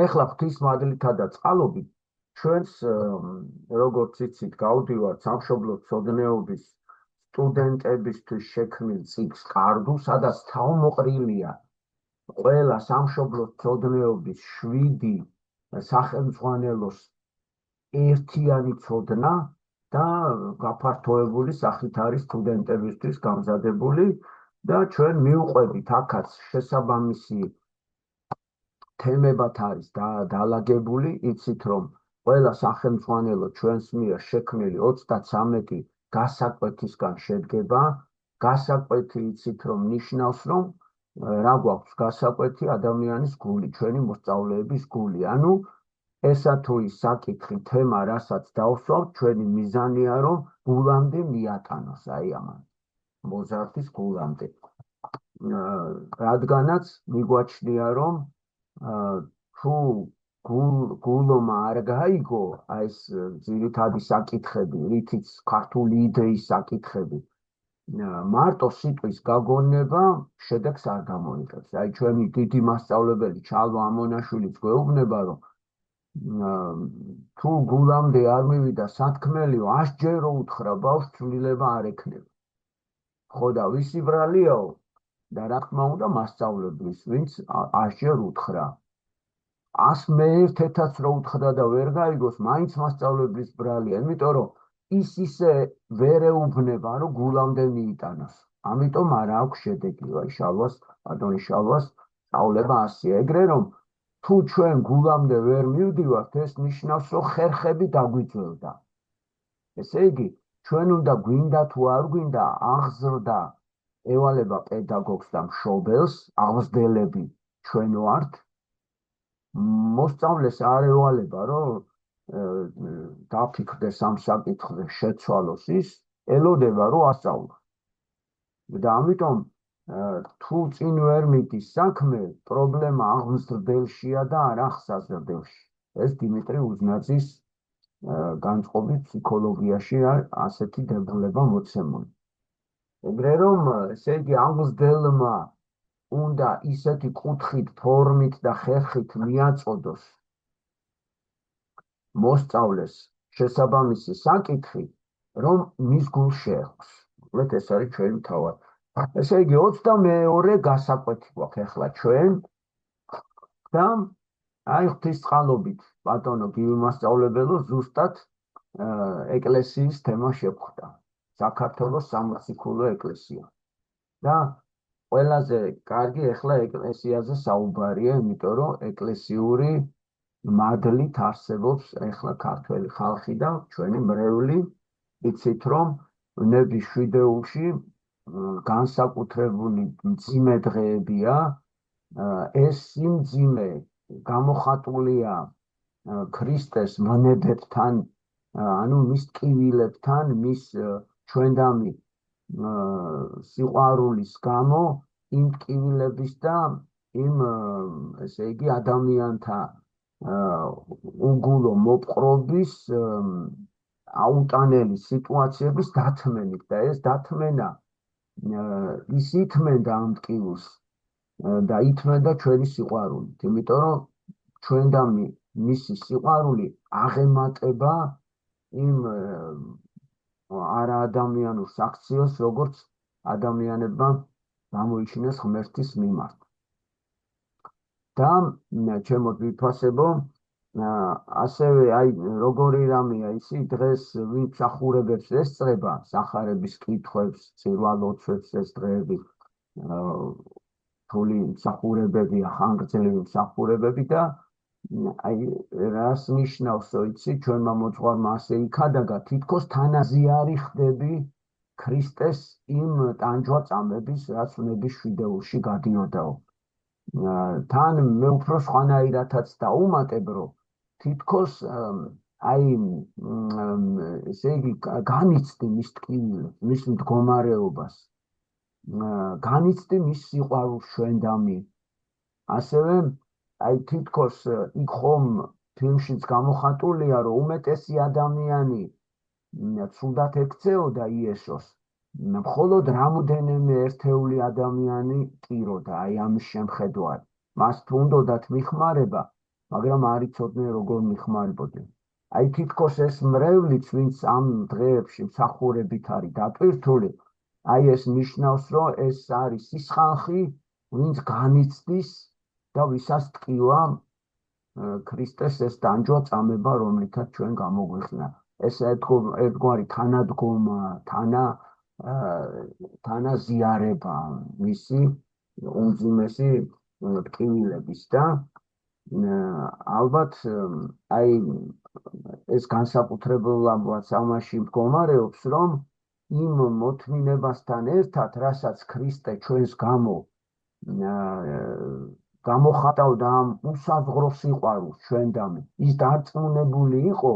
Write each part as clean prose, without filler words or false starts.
ეხლა ღვთისმადლითა და წყალობით ჩვენს როგორც იცით გავდივართ სამშობლոցოდნეობის სტუდენტებისთვის შექმნილ ციკლს კარგუ, სადაც თავმოყრილია ყველა სამშობლოცოდნეობის 7 სახელმძღვანელოს ერთიანი ცოდნა და გაფართოებული სახით არის სტუდენტებისთვის გამზადებული და ჩვენ მივყვებით აქაც შესაბამისი თემებად არის დალაგებული, იცით რომ ყველა სახელმძღვანელო ჩვენს მიერ შექმნილი 33 გასაკვეთისგან შედგება. გასაკვეთი იცით რომ ნიშნავს რომ რა გვაქვს გასაკვეთი ადამიანის გული, ჩვენი მოსწავლეების გული. ანუ ესა თუ ის საკითხი თემა, რასაც დავსვავთ, ჩვენი მიზანია რომ გულამდე მიატანოს, აი ამან მოზარდის გულამდე. რადგანაც მიგვაჩნია რომ თუ გულმა არ გაიგო აი ეს ძირითადი საკითხები, რითიც ქართული იდეის საკითხები, მარტო სიტყვის გაგონება შედეგს არ გამოიღებს. აი ჩვენი დიდი მასწავლებელი ჩალვა ამონაშვილიც გვეუბნება რომ თუ გულამდე არ მივიდა სათქმელიო 100 ჯერო უთხრა ბავშვს ცვლილება არ ექნება. ხო და ვისი ბრალიაო? და რა თქმა უნდა მასწავლებლის, ვინც 100 ჯერ უთხრა. 101-ეთაც რო უთხრა და ვერ გაიგოს, მაინც მასწავლებლის ბრალია, იმიტომ რომ ის ისე ვერ ეუბნება, რომ გულამდე მიიტანოს. ამიტომ არ აქვს შედეგი. აი შალვას, ბატონი შალვას სწავლება ასია. ეგრე რომ თუ ჩვენ გულამდე ვერ მივდივართ, ეს ნიშნავს, რომ ხერხები დაგვიწევდა. ესე იგი, ჩვენ უნდა გვინდა თუ არ გვინდა აღზრდა ევალება პედაგოგს და მშობელს, აღზრდელები ჩვენ ვართ. მოსწავლეს არ ევალება, რომ დაფიქრდეს ამ საკითხზე, შეცვალოს ის, ელოდება, რომ ასწავლოს. და ამიტომ თუ წინ ვერ მიდის საქმე, პრობლემა აღზრდელშია და არა ხსაზრდელში. ეს დიმიტრი უზნაძის განწყობით ფსიქოლოგიაში ასეთი დებულება მოცემული. ეგრე რომ, ესე იგი, აღზრდელმა უნდა ისეთი კუთხით, ფორმით და ხერხით მიაწოდოს მოსწავლეს შესაბამისი საკითხი, რომ მის გულს შეეხოს. მოკლედ ეს არის ჩვენი მთავარი. ესე იგი 22 გასაკვეთი გვაქვს ახლა ჩვენ და აი ღვთისწყალობით ბატონო გივიმასწავლებელო ზუსტად ეკლესიის თემა შევხვდა. საქართველოს სამოციქულო ეკლესია. და ყველაზე კარგი ახლა ეკლესიაზე საუბარია, იმიტომ რომ ეკლესიური მადლით არსებობს ახლა ქართველი ხალხი და ჩვენი მრევლი. იცით რომ ნების შვიდეულში განსაკუთრებული მძიმე დღეებია. ეს სიმძიმე გამოხატულია ქრისტეს მონებებთან, ანუ მის ტკივილებთან, მის ჩვენდამი სიყვარულის გამო, იმ ტკივილების და იმ ესე იგი ადამიანთა უგულო მოპყრობის აუტანელი სიტუაციების დათმენით და ეს დათმენა ის ითმენდა ამ ტკივილს და ითმენდა ჩვენი სიყვარულით, იმიტომ რომ ჩვენდამი მისი სიყვარული აღემატება იმ არაადამიანურ საქციელს, როგორც ადამიანებმა გამოიჩინეს ღმერთის მიმართ. და ჩემოთ ვიფასებო, ასევე აი როგორი რამეა ისი დღეს ვინ მსახურებებს ესწრება სახარების კითხვებს, წირვა-ლოცვებს ეს დღეები, რთული მსახურებებია, ხანგრძლივი მსახურებები და აი რას ნიშნავს, იცი, ჩვენმა მოძღვარმა ასე იქადაგა, თითქოს თანაზიარი ხდები ქრისტეს იმ ტანჯვა-წამების, რაც ნების შვიდეულში გადიოდაო. თან მე უფრო სხვანაირადაც დაუმატებ, რომ თითქოს აი ესე იგი განიცდი მის ტკივილს, მის მდგომარეობას, განიცდი მის სიყვარულს ჩვენდამი. ასევე აი თითქოს იქ ხომ ფილმშიც გამოხატულია, რომ უმეტესი ადამიანი ცუდად ექცეოდა იესოს, მხოლოდ რამოდენიმე ერთეული ადამიანი ტიროდა, აი ამის შემხედვარი. მას თუ უნდათ მიხმარება, მაგრამ არ იცოდნენ როგორ მიხმარებოდნენ. აი თითქოს ეს მრევლიც, ვინც ამ დღეებში მსახურებით არის დატვირთული, აი ეს ნიშნავს, რომ ეს არის ის ხალხი, ვინც განიცდის და ვისაც ტკივა ქრისტეს ეს დანჯვა წამება, რომლითაც ჩვენ გამოგვიხსნა. ეს ერთგვარი თანადგომა, თანაზიარება მისი უმძიმესი ტკივილების და ალბათ აი ეს განსაკუთრებულად ამაში მდგომარეობს, რომ იმ მოთმინებასთან ერთად, რასაც ქრისტე ჩვენს გამო გამოხატავდა ამ უსაზღრო სიყვარულს ჩვენდამე, ის დარწმუნებული იყო,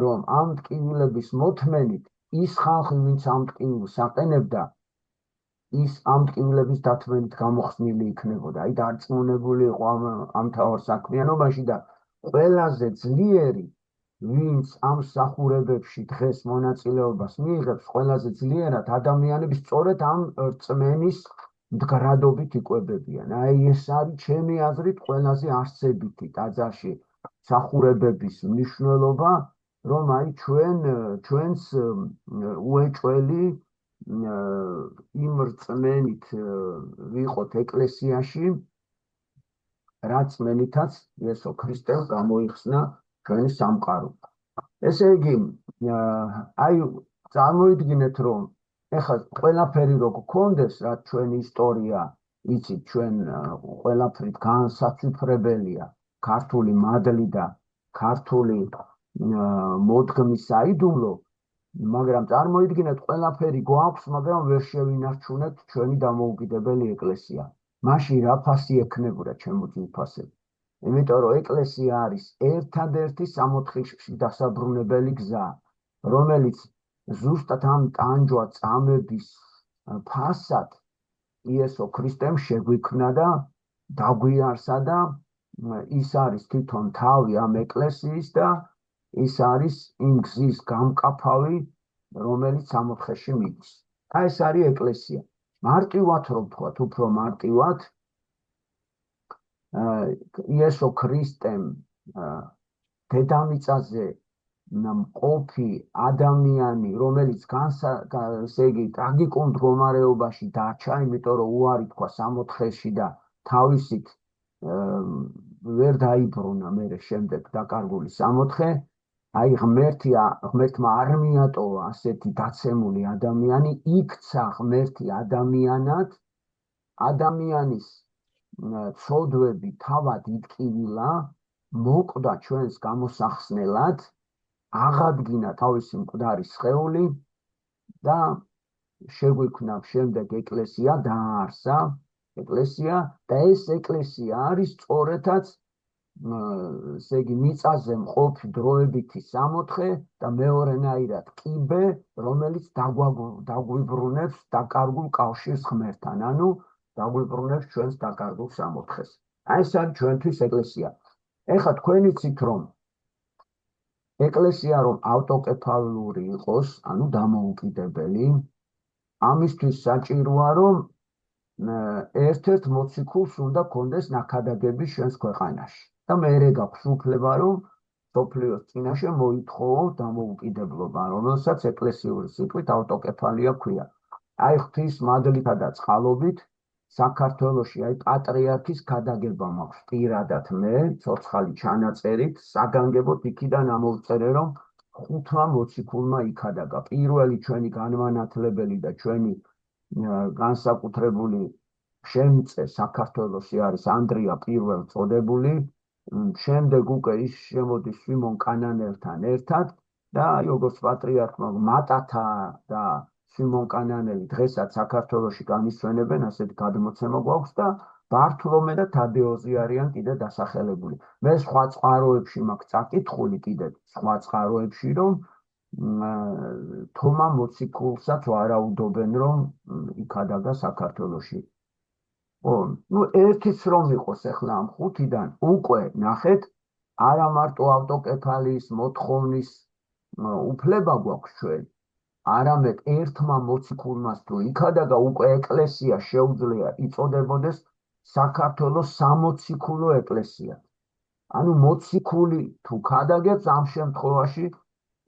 რომ ამ ტკივილების მოთმენით ის ხალხი, ვინც ამ ტკივილს აყენებდა, ის ამ ტკივილების დათმენით გამოხსნილი იქნებოდა. აი დარწმუნებული იყო ამ თავარ საქმიანობაში და ყველაზე ძლიერი, ვინც ამ მსახურებებში დღეს მონაწილეობას მიიღებს, ყველაზე ძლიერად ადამიანები სწორედ ამ რწმენის მდგრადობით იკვებებიან. აი ეს არის ჩემი აზრით ყველაზე არსებითი ტაძარში მსახურებების მნიშვნელობა, რომ აი ჩვენს უეჭველი იმ რწმენით ვიყოთ ეკლესიაში, რა რწმენითაც იესო ქრისტემ გამოიხსნა ჩვენი სამყარო. ესე იგი, აი წარმოიდგინეთ, რომ ეხლა ყველაფერი რო გქონდეს, რაც ჩვენი ისტორია, იცით, ჩვენ ყველაფრით განსაცვიფრებელია ქართული მადლი და ქართული მოდგმის საიდუმლო, მაგრამ წარმოიდგინეთ, ყველაფერი გვაქვს, მაგრამ ვერ შევინარჩუნეთ ჩვენი დამოუკიდებელი ეკლესია. მაშინ რა ფასი ექნებოდა ჩემოძი უფასები? იმიტომ რომ ეკლესია არის ერთადერთი სამოთხეში დასაბრუნებელი გზა, რომელიც ზუსტად ამ ტანჯვა წამების ფასად იესო ქრისტემ შეგვიქმნა და დაგვიარსა და ის არის თვითონ თავი ამ ეკლესიის და ის არის იმ გზის გამკაფავი, რომელიც სამოთხეში მიდის. აი ეს არის ეკლესია. მარტივად რომ ვთქვათ, უფრო მარტივად, იესო ქრისტემ დედამიწაზე მყოფი ადამიანი, რომელიც ესე იგი ტრაგიკულ მდგომარეობაში დარჩა, იმიტომ რომ უარი თქვა სამოთხეში და თავისით ვერ დაიბრუნა მერე შემდეგ დაკარგული სამოთხე, აი ღმერთმა არ მიატოვა ასეთი დაცემული ადამიანი, იქცა ღმერთი ადამიანად, ადამიანის ცოდვები თავად იტკივილა, მოკვდა ჩვენს გამოსახსნელად, აღადგინა თავისი მკვდარი სხეული და შეგვიქმნა შემდეგ ეკლესია, დააარსა ეკლესია და ეს ეკლესია არის სწორედაც ესე იგი მიწაზე მყოფი დროებითი სამოთხე და მეორენაირად კიბე, რომელიც დაგვიბრუნებს დაკარგულ კავშირს ღმერთთან, ანუ დაგვიბრუნებს ჩვენს დაკარგულ სამოთხეს. აი ეს არის ჩვენთვის ეკლესია. ეხლა თქვენ იცით, რომ ეკლესია რომ ავტოკეფალური იყოს, ანუ დამოუკიდებელი, ამისთვის საჭიროა, რომ ერთ-ერთ მოციქულს უნდა ქონდეს ნაქადაგები ჩვენს ქვეყანაში. და მერე გაქვს უფლება, რომ სოფლიოს წინაშე მოითხოვო დამოუკიდებლობა, რომელსაც ეკლესიური სიტყვით ავტოკეფალია ქვია. აი ღვთის მადლითა და წყალობით საქართველოში აი პატრიარქის ქადაგება მაქვს პირადად მე, ცოცხალი ჩანაწერით, საგანგებოდ იქიდან ამოვწერე, რომ 5 მოციქულმა იქადაგა. პირველი ჩვენი განმანათლებელი და ჩვენი განსაკუთრებული შემწე საქართველოში არის ანდრია პირველ წოდებული, შემდეგ უკვე ის შემოდის სიმონ კანანელთან ერთად და როგორც პატრიარქმა მატათა და სიმონ კანანელი დღესაც საქართველოში განისვენებენ, ასეთი გადმოცემა გვაქვს და ბართლომე და თადეოზი არიან კიდე დასახელებული. მე სხვა წყაროებში მაქვს წაკითხული კიდე სხვა წყაროებში, რომ თომა მოციქულსაც ვარაუდობენ, რომ იქადაგა საქართველოში. ერთიც რომ იყოს ახლა ამ 5-დან, უკვე ნახეთ, არა მარტო ავტოკეფალიის მოთხოვნის უფლება გვაქვს ჩვენ, არამედ ერთმა მოციქულმაც თუ იქადაგა, უკვე ეკლესია შეუძლია იწოდებოდეს საქართველოს სამოციქულო ეკლესია. ანუ მოციქული თუ ქადაგებს ამ შემთხვევაში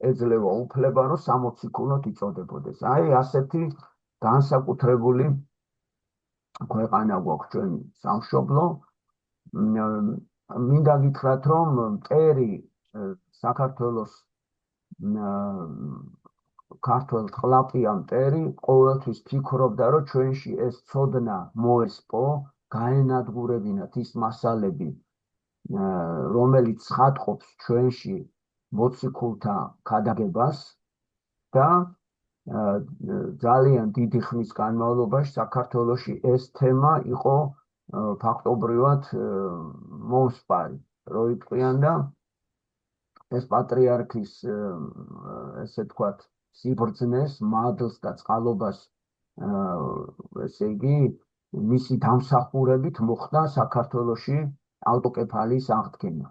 ეძლევა უფლება, რომ სამოციქულოდ იწოდებოდეს. აი ასეთი განსაკუთრებული ქვეყანა გვაქვს ჩვენ სამშობლო. მინდა გითხრათ, რომ მტერი საქართველოს ქართველ ტყლაპია მტერი ყოველთვის ფიქრობდა, რომ ჩვენში ეს ცოდნა მოესპო, გაენადგურებინათ ის მასალები, რომელიც ცხადყოფს ჩვენში მოციქულთა ქადაგებას და ძალიან დიდი ხნის განმავლობაში საქართველოში ეს თემა იყო ფაქტობრივად მომსპარი, რო იტყვიან და ეს პატრიარქის ესე თქვათ სიბრძნეს, მადლს და წყალობას ესე იგი მისი დამსახურებით მოხდა საქართველოში ავტოკეფალიის აღდგენა.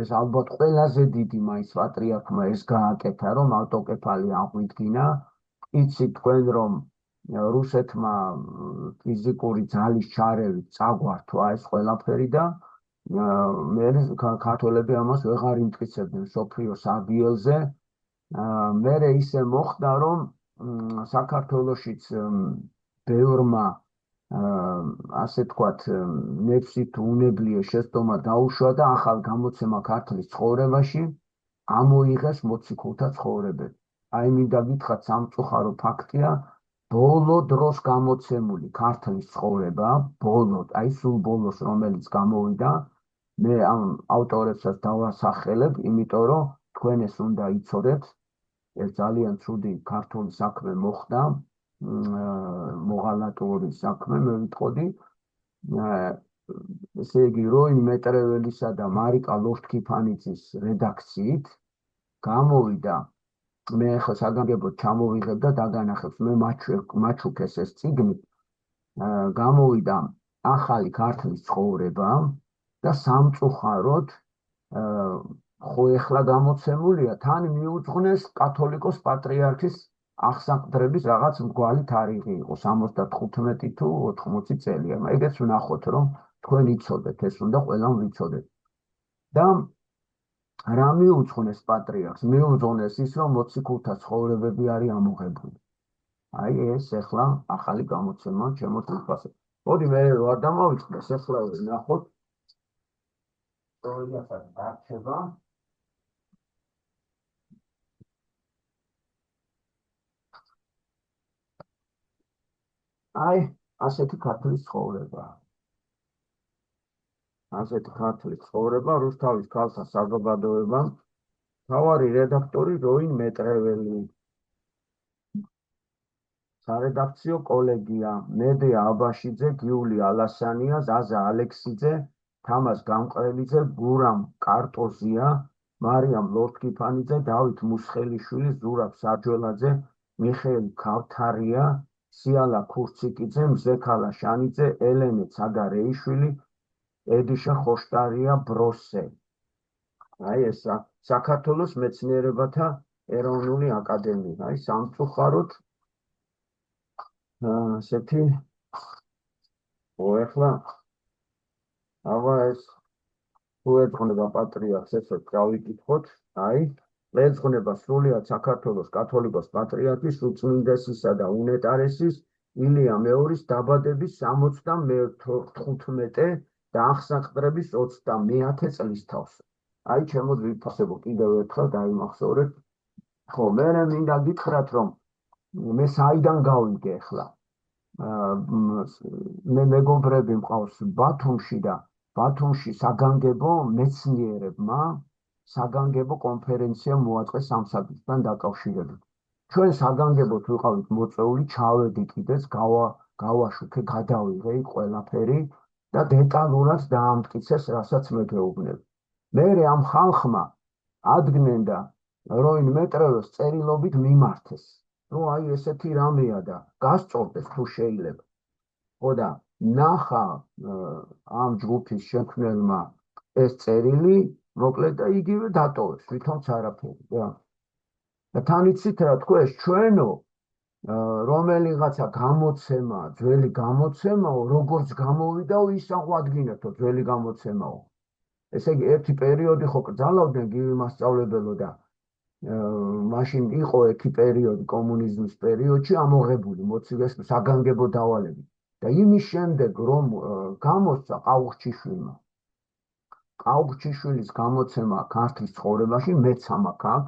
ეს ალბათ ყველაზე დიდი მაინც პატრიარქმა ეს გააკეთა, რომ ავტოკეფალი აღვიდგინა. იცით თქვენ, რომ რუსეთმა ფიზიკური ძალის ჩარევით წაგვართვა ეს ყველაფერი და მე ქართველები ამას ვეღარ იმტკიცებდნენ მსოფლიოს აგიელზე. მე ისე მოხდა, რომ საქართველოშიც ბევრმა ასე თქვათ ნეფსით უნებლიე შეცდომა დაუშვა და ახალ გამოცემა ქართლის ცხოვრებაში ამოიღეს მოციქულთა ცხოვრებები. აი მინდა გითხრათ, სამწუხარო ფაქტია, ბოლო დროს გამოცემული ქართლის ცხოვრება, აი სულ ბოლოს, რომელიც გამოვიდა, მე ამ ავტორებსაც დავასახელებ, იმიტომ რომ თქვენ ეს უნდა იცოდეთ, ეს ძალიან ცუდი ქართული საქმე მოხდა, მოღალატური საქმე, მე ვიტყოდი. ესე იგი, როინ მეტრეველისა და მარიკა ლოშტქიფანიძის რედაქციით გამოვიდა, მე ახლა საგანგებოდ ჩამოვიღებ და დაგანახებს, მე მაჩუქეს ეს წიგნი, გამოვიდა ახალი ქართლის ცხოვრება და სამწუხაროდ ხო ეხლა გამოცემულია, თან მიუძღვნეს კათოლიკოს პატრიარქის აღსაყდრების რაღაც მრგვალი თარიღი იყო, 75 თუ 80 წელია. ეგეც ვნახოთ, რომ თქვენ იცოდეთ, ეს უნდა ყველამ ვიცოდეთ. და რა მიუძღვნეს პატრიარქს? მიუძღვნეს ის, რომ მოციქულთა ცხოვრებები არის ამოღებული. აი ეს ეხლა ახალი გამოცემა ჩემო თვალსა. მოდი მე ვარ დამოვიწყდეს, ეხლა ვნახოთ. პროიასად დარჩება. აი, ასეთი ქართლის ცხოვრება. ასეთი ქართლის ცხოვრება, რუსთავის ქალთა საზოგადოება, მთავარი რედაქტორი როინ მეტრეველი. სარედაქციო კოლეგია: მედია აბაშიძე, გიული ალასანია, ზაზა ალექსიძე, თამაზ გამყრელიძე, გურამ კარტოზია, მარიამ ლორთქიფანიძე, დავით მუსხელიშვილი, ზურაბ სარჯველაძე, მიხეილ ქავთარია, სიალა ქურციკიძე, მზექალა შანიძე, ელენე ცაგარეიშვილი, ედიშა ხოშტარია ბროსე. აი ეს საქართველოს მეცნიერებათა ეროვნული აკადემია. აი სამწუხაროდ ასეთი ეხლა ეს თუ ეძღვნება პატრიარქს, ესე გავიკითხოთ, აი ეძღვნება სრულიად საქართველოს კათოლიკოს პატრიარქის უწმინდესისა და უნეტარესის ილია მეორის დაბადების 75 და აღსაყდრების 30 წლის თავს. აი ჩემო ვიფასებო კიდევ ერთხელ დაიმახსოვრეთ. ხო, მე მინდა გითხრათ, რომ მე საიდან გავიგე ახლა? მე მეგობრები მყავს ბათუმში და ბათუმში საგანგებო მეცნიერებმა საგანგებო კონფერენცია მოაწყეს ამ საკითხთან დაკავშირებით. ჩვენ საგანგებოდ ვიყავით მოწვეული, ჩავედი კიდეც, გავაშუქე, გადავიღე ყველაფერი და დეტალურად დაამტკიცეს, რასაც მე გეუბნები. მე ამ ხალხმა ადგენენ და როინ მეტრეველს წერილობით მიმართეს, რომ აი ესეთი რამეა და გასწორდეს თუ შეიძლება. ხო და ნახა ამ ჯგუფის შემქმნელმა ეს წერილი, მოკლედ და იგივე დატოვეს, თვითონც არაფერი. და თან იცით რა თქვეს, ჩვენო რომელიღაცა გამოცემა, ძველი გამოცემაო, როგორც გამოვიდაო, ის აღვადგინეთო ძველი გამოცემაო. ესე იგი ერთი პერიოდი ხო კრძალავდნენ გივი მასწავლებელო და მაშინ იყო ერთი პერიოდი კომუნიზმის პერიოდში ამოღებული მოცივეს საგანგებო დავალები და იმის შემდეგ რომ გამოსცა ყაუხჩიშვილის გამოცემა ქართლის ცხოვრებაში მეც ამაქვს აქ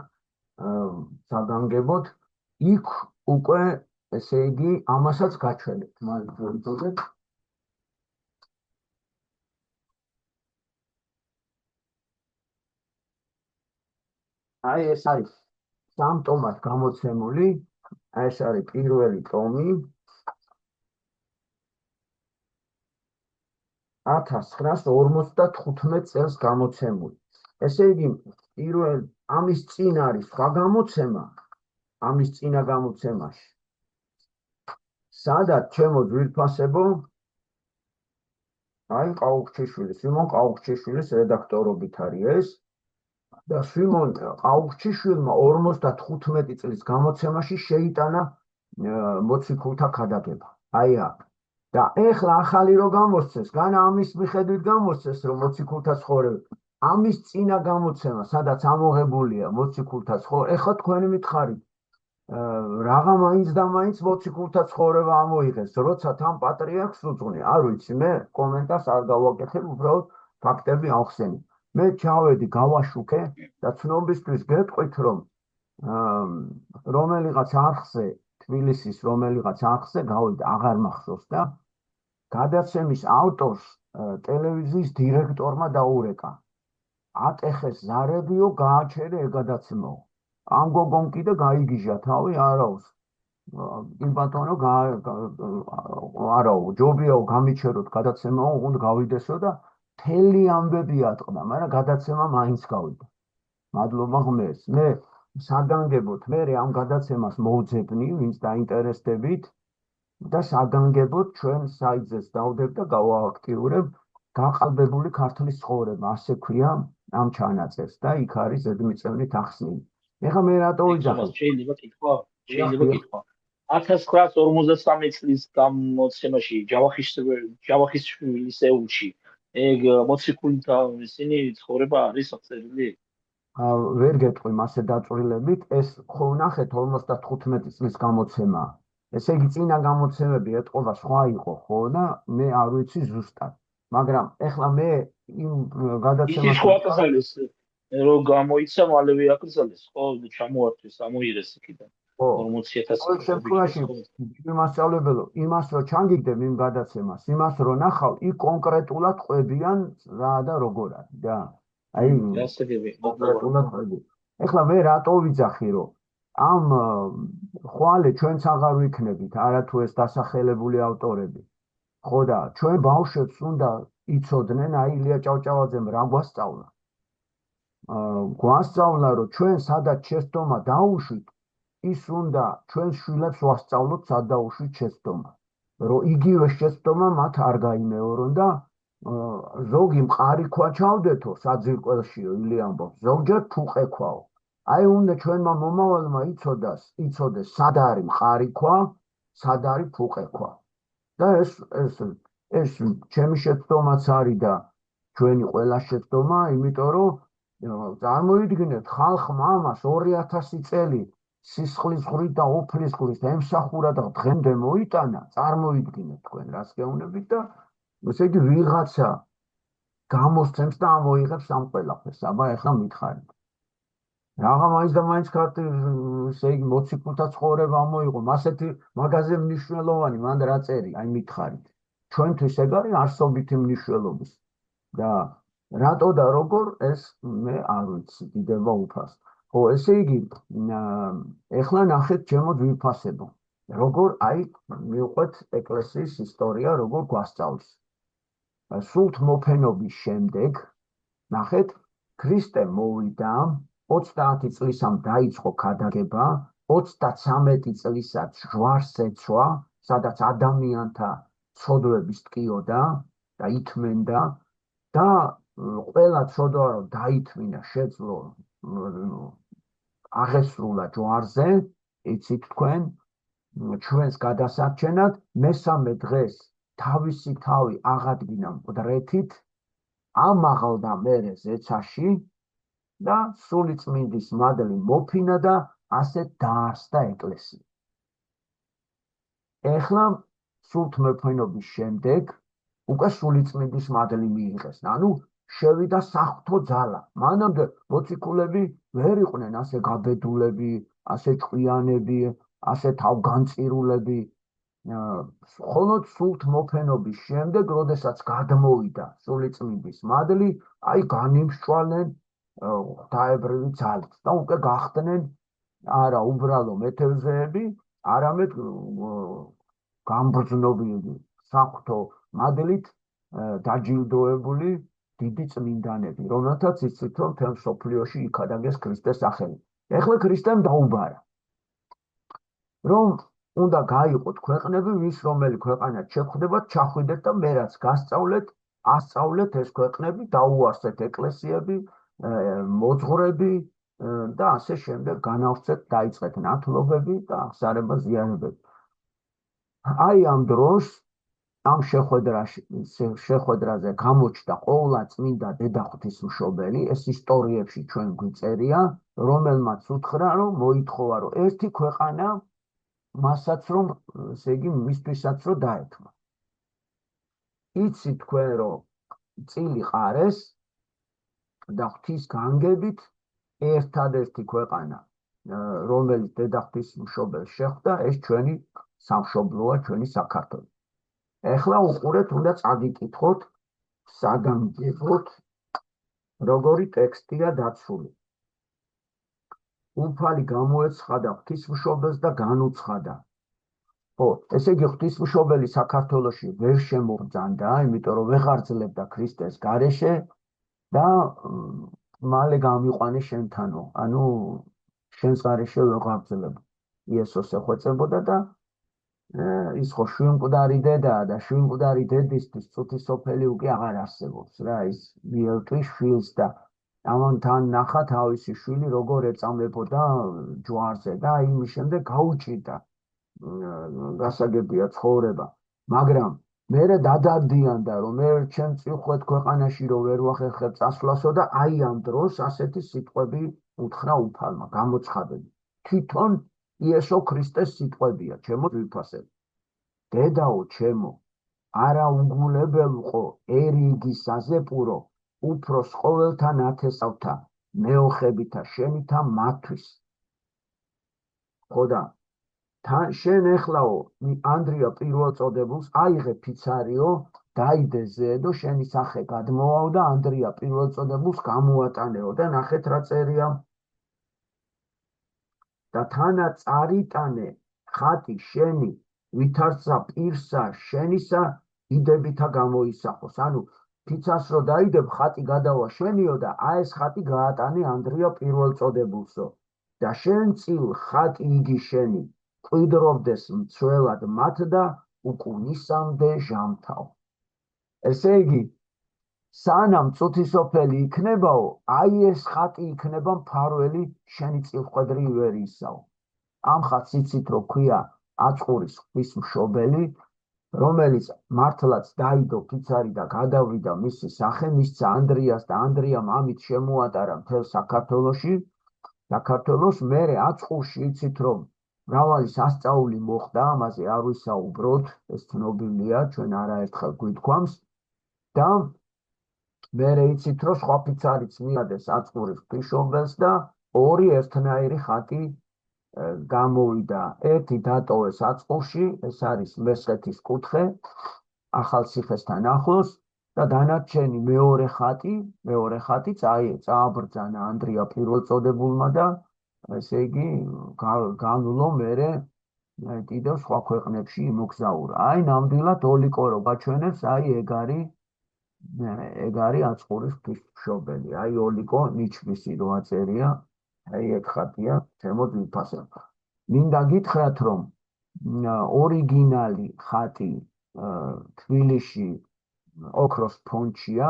საგანგებოდ იქ უკვე ესე იგი ამასაც გაჩვენებთ მაგალითად აი ეს არის სამ ტომად გამოცემული ეს არის პირველი ტომი 1955 წელს გამოცემული ესე იგი პირველ ამის წინ არის სხვა გამოცემა ამის წინა გამოცემაში სადაც ჩემო ძვირფასებო აი სიმონ ყაუხჩიშვილის რედაქტორობით არის ეს და სიმონ ყაუხჩიშვილმა 55 წლის გამოცემაში შეიტანა მოციქულთა ქადაგება აი აქ და ეხლა ახალი რო გამოსცეს განა ამის მიხედვით გამოსცეს რომ მოციქულთა ცხოვრება ამის წინა გამოცემა სადაც ამოღებულია მოციქულთა ცხოვრება ეხლა თქვენი მითხარით რაღა მაინც და მაინც მოციქულთა ცხოვრება ამოიღეს როცა თან პატრიარქს უძღვნი არ ვიცი მე კომენტარს არ გავაკეთებ უბრალოდ ფაქტები ავხსენე მე ჩავედი გავაშუქე და ცნობისთვის გეტყვით რომ რომელიღაც არხზე თბილისის რომელიღაც არხზე გავიდა აღარ მახსოვს და გადაცემის ავტორს ტელევიზიის დირექტორმა დაურეკა ატეხეს ზარებიო გააჩერე ეგადაცემო ამ გოგომ კიდე გაიგიჟა თავი არაოს იმ ბატონო არაო ჯობიაო გამიჩეროთ გადაცემაო უნდა გავიდესო და თელი ამბები ატყდა მაგრამ გადაცემა მაინც გავიდა მადლობა ღმერთს მე საგანგებოდ მე ამ გადაცემას მოვძებნი ვინც დაინტერესდებით და საგანგებოდ ჩვენ საიტზეც დავდებ და გავააქტიურებ გაყალბებული ქართლის ცხოვრება ასე ქვია ამ ჩანაწერს და იქ არის ზედმიწევნით ახსნილი ეხლა მე რატო ვიძახე შეიძლება კითხვა 1953 წლის გამოცემაში ჯავახიშვილის ეულში ეგ მოციქულთა ისინი ცხოვრება არის აღწერილი ვერ გეტყვი მასე დაწვრილებით ეს ხო ნახეთ 55 წლის გამოცემა ესე იგი წინა გამოცემები ეტყობა სხვა იყო ხო და მე არ ვიცი ზუსტად მაგრამ ეხლა მე იმ გადაცემას ხო აკრძალეს რომ გამოიცა მალევე აკრძალეს ხო ჩამოართვეს ამოიღეს იქიდან 40000 შემთხვევაში მასწავლებელო იმას რომ ჩანგიგდებ იმ გადაცემას იმას რომ ნახავ იქ კონკრეტულად ყვებიან რა და როგორ არის და აი კონკრეტულად ყვები ეხლა მე რატო ვიძახი რომ ამ ხვალე ჩვენც აღარ ვიქნებით არათუ ეს დასახელებული ავტორები ხო და ჩვენ ბავშვებს უნდა იცოდნენ აი ილია ჭავჭავაძემ რა გვასწავლა გვასწავლა რომ ჩვენ სადაც შეცდომა დაუშვით ის უნდა ჩვენ შვილებს ვასწავლოთ სად დაუშვით შეცდომა რომ იგივე შეცდომა მათ არ გაიმეორონ და ზოგი მყარი ქვა ჩავდეთო საძირკველშიო ილი ამბობს ზოგჯერ ფუყექვაო აი უნდა ჩვენმა მომავალმა იცოდეს სად არის მყარი ქვა სად არის ფუყექვა და ეს ჩემი შეცდომაც არის და ჩვენი ყველა შეცდომა იმიტომ რომ წარმოიდგინეთ ხალხმა ამას 2000 წელი სისხლის ღვრით და უფლის ღვრით ემსახურა და დღემდე მოიტანა წარმოიდგინეთ თქვენ რას გეუბნებით და ესე იგი ვიღაცა გამოსცემს და ამოიღებს ამ ყველაფერს აბა ეხლა მითხარით რაღა მაინც და მაინც ესე იგი მოციქულთა ცხოვრება ამოიღო ასეთი მაგაზე მნიშვნელოვანი მან რა წერი აი მითხარით ჩვენთვის ეგ არის არსობითი მნიშვნელობის და რატო და როგორ ეს მე არ ვიცი დიდება უფას ხო ესე იგი ეხლა ნახეთ ჩემო ძვირფასებო როგორ აი მივყვეთ ეკლესიის ისტორია როგორ გვასწავლის სულთ მოფენობის შემდეგ ნახეთ ქრისტე მოვიდა 30 წლისამ დაიწყო ქადაგება 33 წლისაც ჯვარს ეცვა სადაც ადამიანთა ცოდვების ტკიოდა და ითმენდა და ყველა ცოდვა რომ დაითმინა შეძლო აღესრულა ჯვარზე იცით თქვენ ჩვენს გადასარჩენად მესამე დღეს თავისი თავი აღადგინა მკვდრეთით ამაღლდა მერე ზეცაში და სულიწმინდის მადლი მოფინა და ასე დაარსდა ეკლესია. ეხლა სულთმეფენობის შემდეგ უკვე სულიწმინდის მადლი მიიღეს. ანუ შევიდა საღვთო ძალა. მანამდე მოციქულები ვერ იყვნენ ასე გაბედულები, ასე ჭკვიანები, ასე თავგანწირულები. მხოლოდ სულთმოფენობის შემდეგ, როდესაც გადმოვიდა სულიწმინდის მადლი, აი განიმსჭვალნენ ღვთაებრივი ძალით და უკვე გახდნენ არა უბრალო მეთევზეები, არამედ გამბრძნობილი საღვთო მადლით დაჯილდოებული დიდი წმინდანები, რომელთაც იცით, რომ მთელ მსოფლიოში იქადაგეს ქრისტეს სახელი. ეხლა ქრისტემ დაუბარა, რომ უნდა გაიყოთ ქვეყნები, ვის რომელი ქვეყანაც შეხვდებათ, ჩახვიდეთ და მე რაც გასწავლეთ, ასწავლეთ ეს ქვეყნები, დაუარსეთ ეკლესიები, მოძღვრები და ასე შემდეგ განავრცეთ, დაიწყეთ ნათლობები და აღსარება ზიანებები. აი ამ დროს ამ შეხვედრაზე გამოჩნდა ყოვლა წმინდა დედა ღვთისმშობელი, ეს ისტორიებში ჩვენ გვიწერია, რომელმაც უთხრა, რომ მოითხოვა, რომ ერთი ქვეყანა მასაც რომ, ესე იგი, მისთვისაც რომ დაეთმო. იცით თქვენ, რომ წილი ყარეს და ღვთის განგებით ერთადერთი ქვეყანა, რომელიც დედა ღვთისმშობელს შეხვდა, ეს ჩვენი სამშობლოა, ჩვენი საქართველო. ეხლა უყურეთ, უნდა წაგიკითხოთ, საგანგებოდ, როგორი ტექსტია დაცული. უფალი გამოეცხადა ღვთისმშობელს და განუცხადა. ესე იგი, ღვთისმშობელი საქართველოში ვერ შემოგძანდა, იმიტომ რომ ვეღარ ძლებდა ქრისტეს გარეშე და მალე გამიყვანე შენთანო. ანუ შენს გარეშე ვეღარ ძლებ. იესოს ეხვეწებოდა და ის ხო შვიმკვდარი დედაა და შვიმკვდარი დედისთვის წუთი სოფელი უკვე აღარ არსებობს რა, ის მიელტვის შვილს და ამან ნახა თავისი შვილი როგორ ეწამებოდა ჯვარზე და იმის შემდეგ გაუჭირდა გასაგებია ცხოვრება. მაგრამ მერე დადარდიანდა, რომ მე ჩემ წიხვეთ ქვეყანაში რომ ვერ ვახერხებ წასვლასო და აი ამ დროს ასეთი სიტყვები უთხრა უფალმა, გამოცხადები. თვითონ იესო ქრისტეს სიტყვებია, ჩემო ძვირფასები. დედაო ჩემო, არა უგულებელყო ერიგი საზეპურო, უფროს ყოველთა ნათესავთა, მეოხებითა შენითა მათვის. ხოდა, შენ ეხლაო ანდრია პირველწოდებულს აიღე ფიცარიო, დაიდე ზედო, შენი სახე გადმოვაო და ანდრია პირველწოდებულს გამოატანეო და ნახეთ რა წერია. და თანა წარიტანე ხატი შენი, ვითარცა პირსა შენისა, იდებითა გამოისახოს. ანუ ფიცას რო დაიდებ, ხატი გადავა შენიო და აი ეს ხატი გაატანე ანდრია პირველწოდებულსო. და შენ წილ ხატი იგი შენი, ყვიდრობდეს მცველად მათ და უკუნისამდე ჟამთაო. ესე იგი, სანამ წუთისოფელი იქნებაო, აი ეს ხატი იქნება მფარველი შენი წილხვედრი ივერიისაო. ამ ხატს იცით რომ ქვია აწყურის ღვთისმშობელი, რომელიც მართლაც დაიდო ფიცარი და გადავიდა მისი სახე, მისცა ანდრიას და ანდრიამ ამით შემოატარა მთელ საქართველოში. საქართველოს მერე აწყურში იცით რომ მრავალი სასწაული მოხდა, ამაზე არ ვისაუბროთ, ეს ცნობილია, ჩვენ არაერთხელ გვითქვამს და მერე იცით რომ სხვა ფიცარიც მიადეს აწყურის ღვთისმშობელს და ორი ერთნაირი ხატი გამოვიდა. ერთი დატოვეს აწყურში, ეს არის მესხეთის კუთხე, ახალციხესთან ახლოს და დანარჩენი მეორე ხატიც წააბრძანა ანდრია პირველწოდებულმა და ესე იგი განვლო მერე კიდევ სხვა ქვეყნებში იმოგზაურა. აი ნამდვილად ოლიკო რო გაჩვენებს, აი ეგ არის აწყურის ღვთისმშობელი. აი ოლიკო ნიჩბისი რო აწერია, აი ეგ ხატია, ჩემო ძვირფასებო. მინდა გითხრათ, რომ ორიგინალი ხატი თბილისში ოქროს ფონდშია,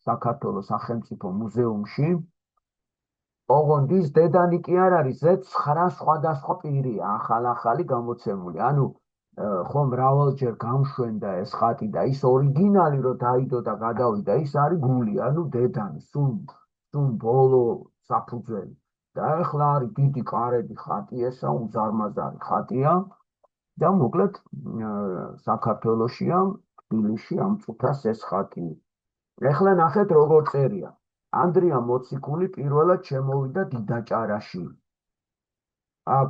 საქართველოს სახელმწიფო მუზეუმში. ოღონდ ის დედანი კი არ არის, ზეც 9 სხვადასხვა პირია, ახალი გამოცემული. ანუ ხო მრავალჯერ გამშვენდა ეს ხატი და ის ორიგინალი რო დაიდო და გადავიდა, ის არის გული, ანუ დედანი, სულ ბოლო საფუძველი. და ახლა არის დიდი კარები ხატი ესა, უზარმაზარი ხატია და მოკლედ საქართველოშია, თბილისში ამ წუთას ეს ხატი. ეხლა ნახეთ როგორ წერია. ანდრია მოციქული პირველად შემოვიდა დიდაჭარაში. აქ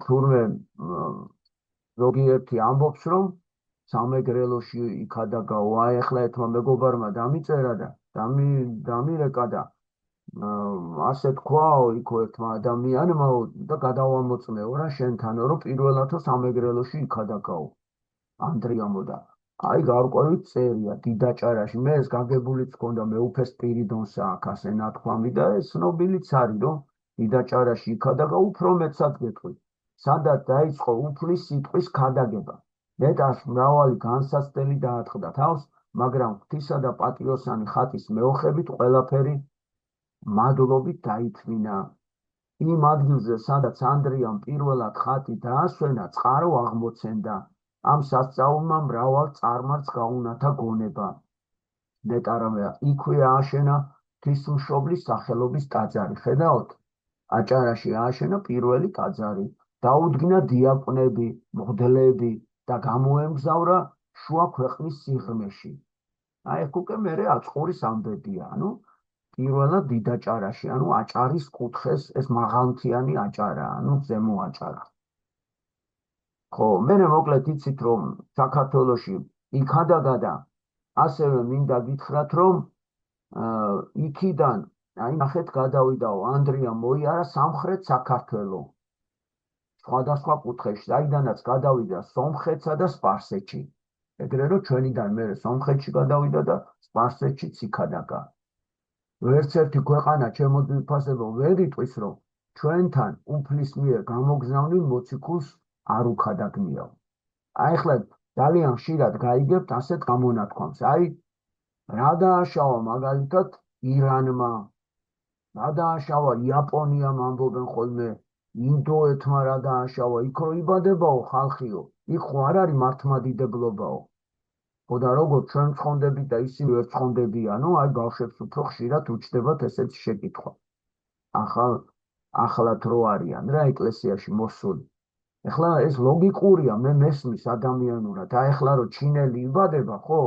თურმე ზოგიერთი ამბობს, რომ სამეგრელოში იქადაგაო, აი ახლა ეთმა მეგობარმა დამიწერა და დამირეკა და ასე თქვაო იქო ერთმა ადამიანმა და გადავამოწმეო რა შენთანო, რომ პირველადო სამეგრელოში იქადაგაო ანდრიამო და აი გარკვევით წერია დიდაჭარაში. მე ეს გაგებულიც ჰქონდა, მეუფე სპირიდონსა აქ ასე ნათქვამი და ეს ცნობილიც არის, რომ დიდაჭარაში იქადაგა. უფრო მეცად გეტყვი, სადაც დაიწყო უფლის სიტყვის ქადაგება. ნეტარს მრავალი განსაცდელი დაატყდა თავს, მაგრამ ღვთისა და პატიოსანი ხატის მეოხებით ყველაფერი მადლობით დაითმინა. იმ ადგილზე, სადაც ანდრიამ პირველად ხატი დაასვენა, წყარო აღმოცენდა. ამ სასწაულმა მრავალ წარმართს გაუნათა გონება. ნეტარამეა იქვე ააშენა ღვთისმშობლის სახელობის ტაძარი. ხედავთ, აჭარაში ააშენა პირველი ტაძარი. დაუდგინა დიაყნები, მღვდლები და გამოემგზავრა შუა ქვეყნის სიღრმეში. აი ეს უკვე მერე აწყურის ამბებია, ანუ პირველად დიდაჭარაში, ანუ აჭარის კუთხეს ეს მაღალმთიანი აჭარა, ანუ ზემო აჭარა. ხო, მე მოკლედ იცით, რომ საქართველოში იქადაგა და ასევე მინდა გითხრათ, რომ იქიდან, აი ნახეთ, გადავიდაო, ანდრია მოიარა სამხრეთ საქართველო. სხვადასხვა კუთხეში, საიდანაც გადავიდა სომხეთსა და სპარსეთში. ეგრე რომ ჩვენიდან მე სომხეთში გადავიდა და სპარსეთშიც იქადაგა. ვერც ერთი ქვეყანა ჩემო ძვირფასებო ვერ იტყვის, რომ ჩვენთან უფლის მიერ გამოგზავნილ მოციქულს არ უქადაგნიაო. აი ახლა ძალიან ხშირად გაიგებთ ასეთ გამონათქვამს. აი რა დააშავა მაგალითად ირანმა, რა დააშავა იაპონიამ, ამბობენ ხოლმე ინდოეთმა რა დააშავა, იქ რო იბადებაო ხალხიო, იქ ხო არ არის მართლმადიდებლობაო. ხო და როგორ ჩვენ ცხონდებით და ისინი ვერ ცხონდებიანო, აი ბავშვებს უფრო ხშირად უჩნდებათ ესეთი შეკითხვა. ახალად რო არიან რა ეკლესიაში მოსული. ეხლა ეს ლოგიკურია, მე მესმის ადამიანურად. აი ახლა რო ჩინელი იბადება, ხო,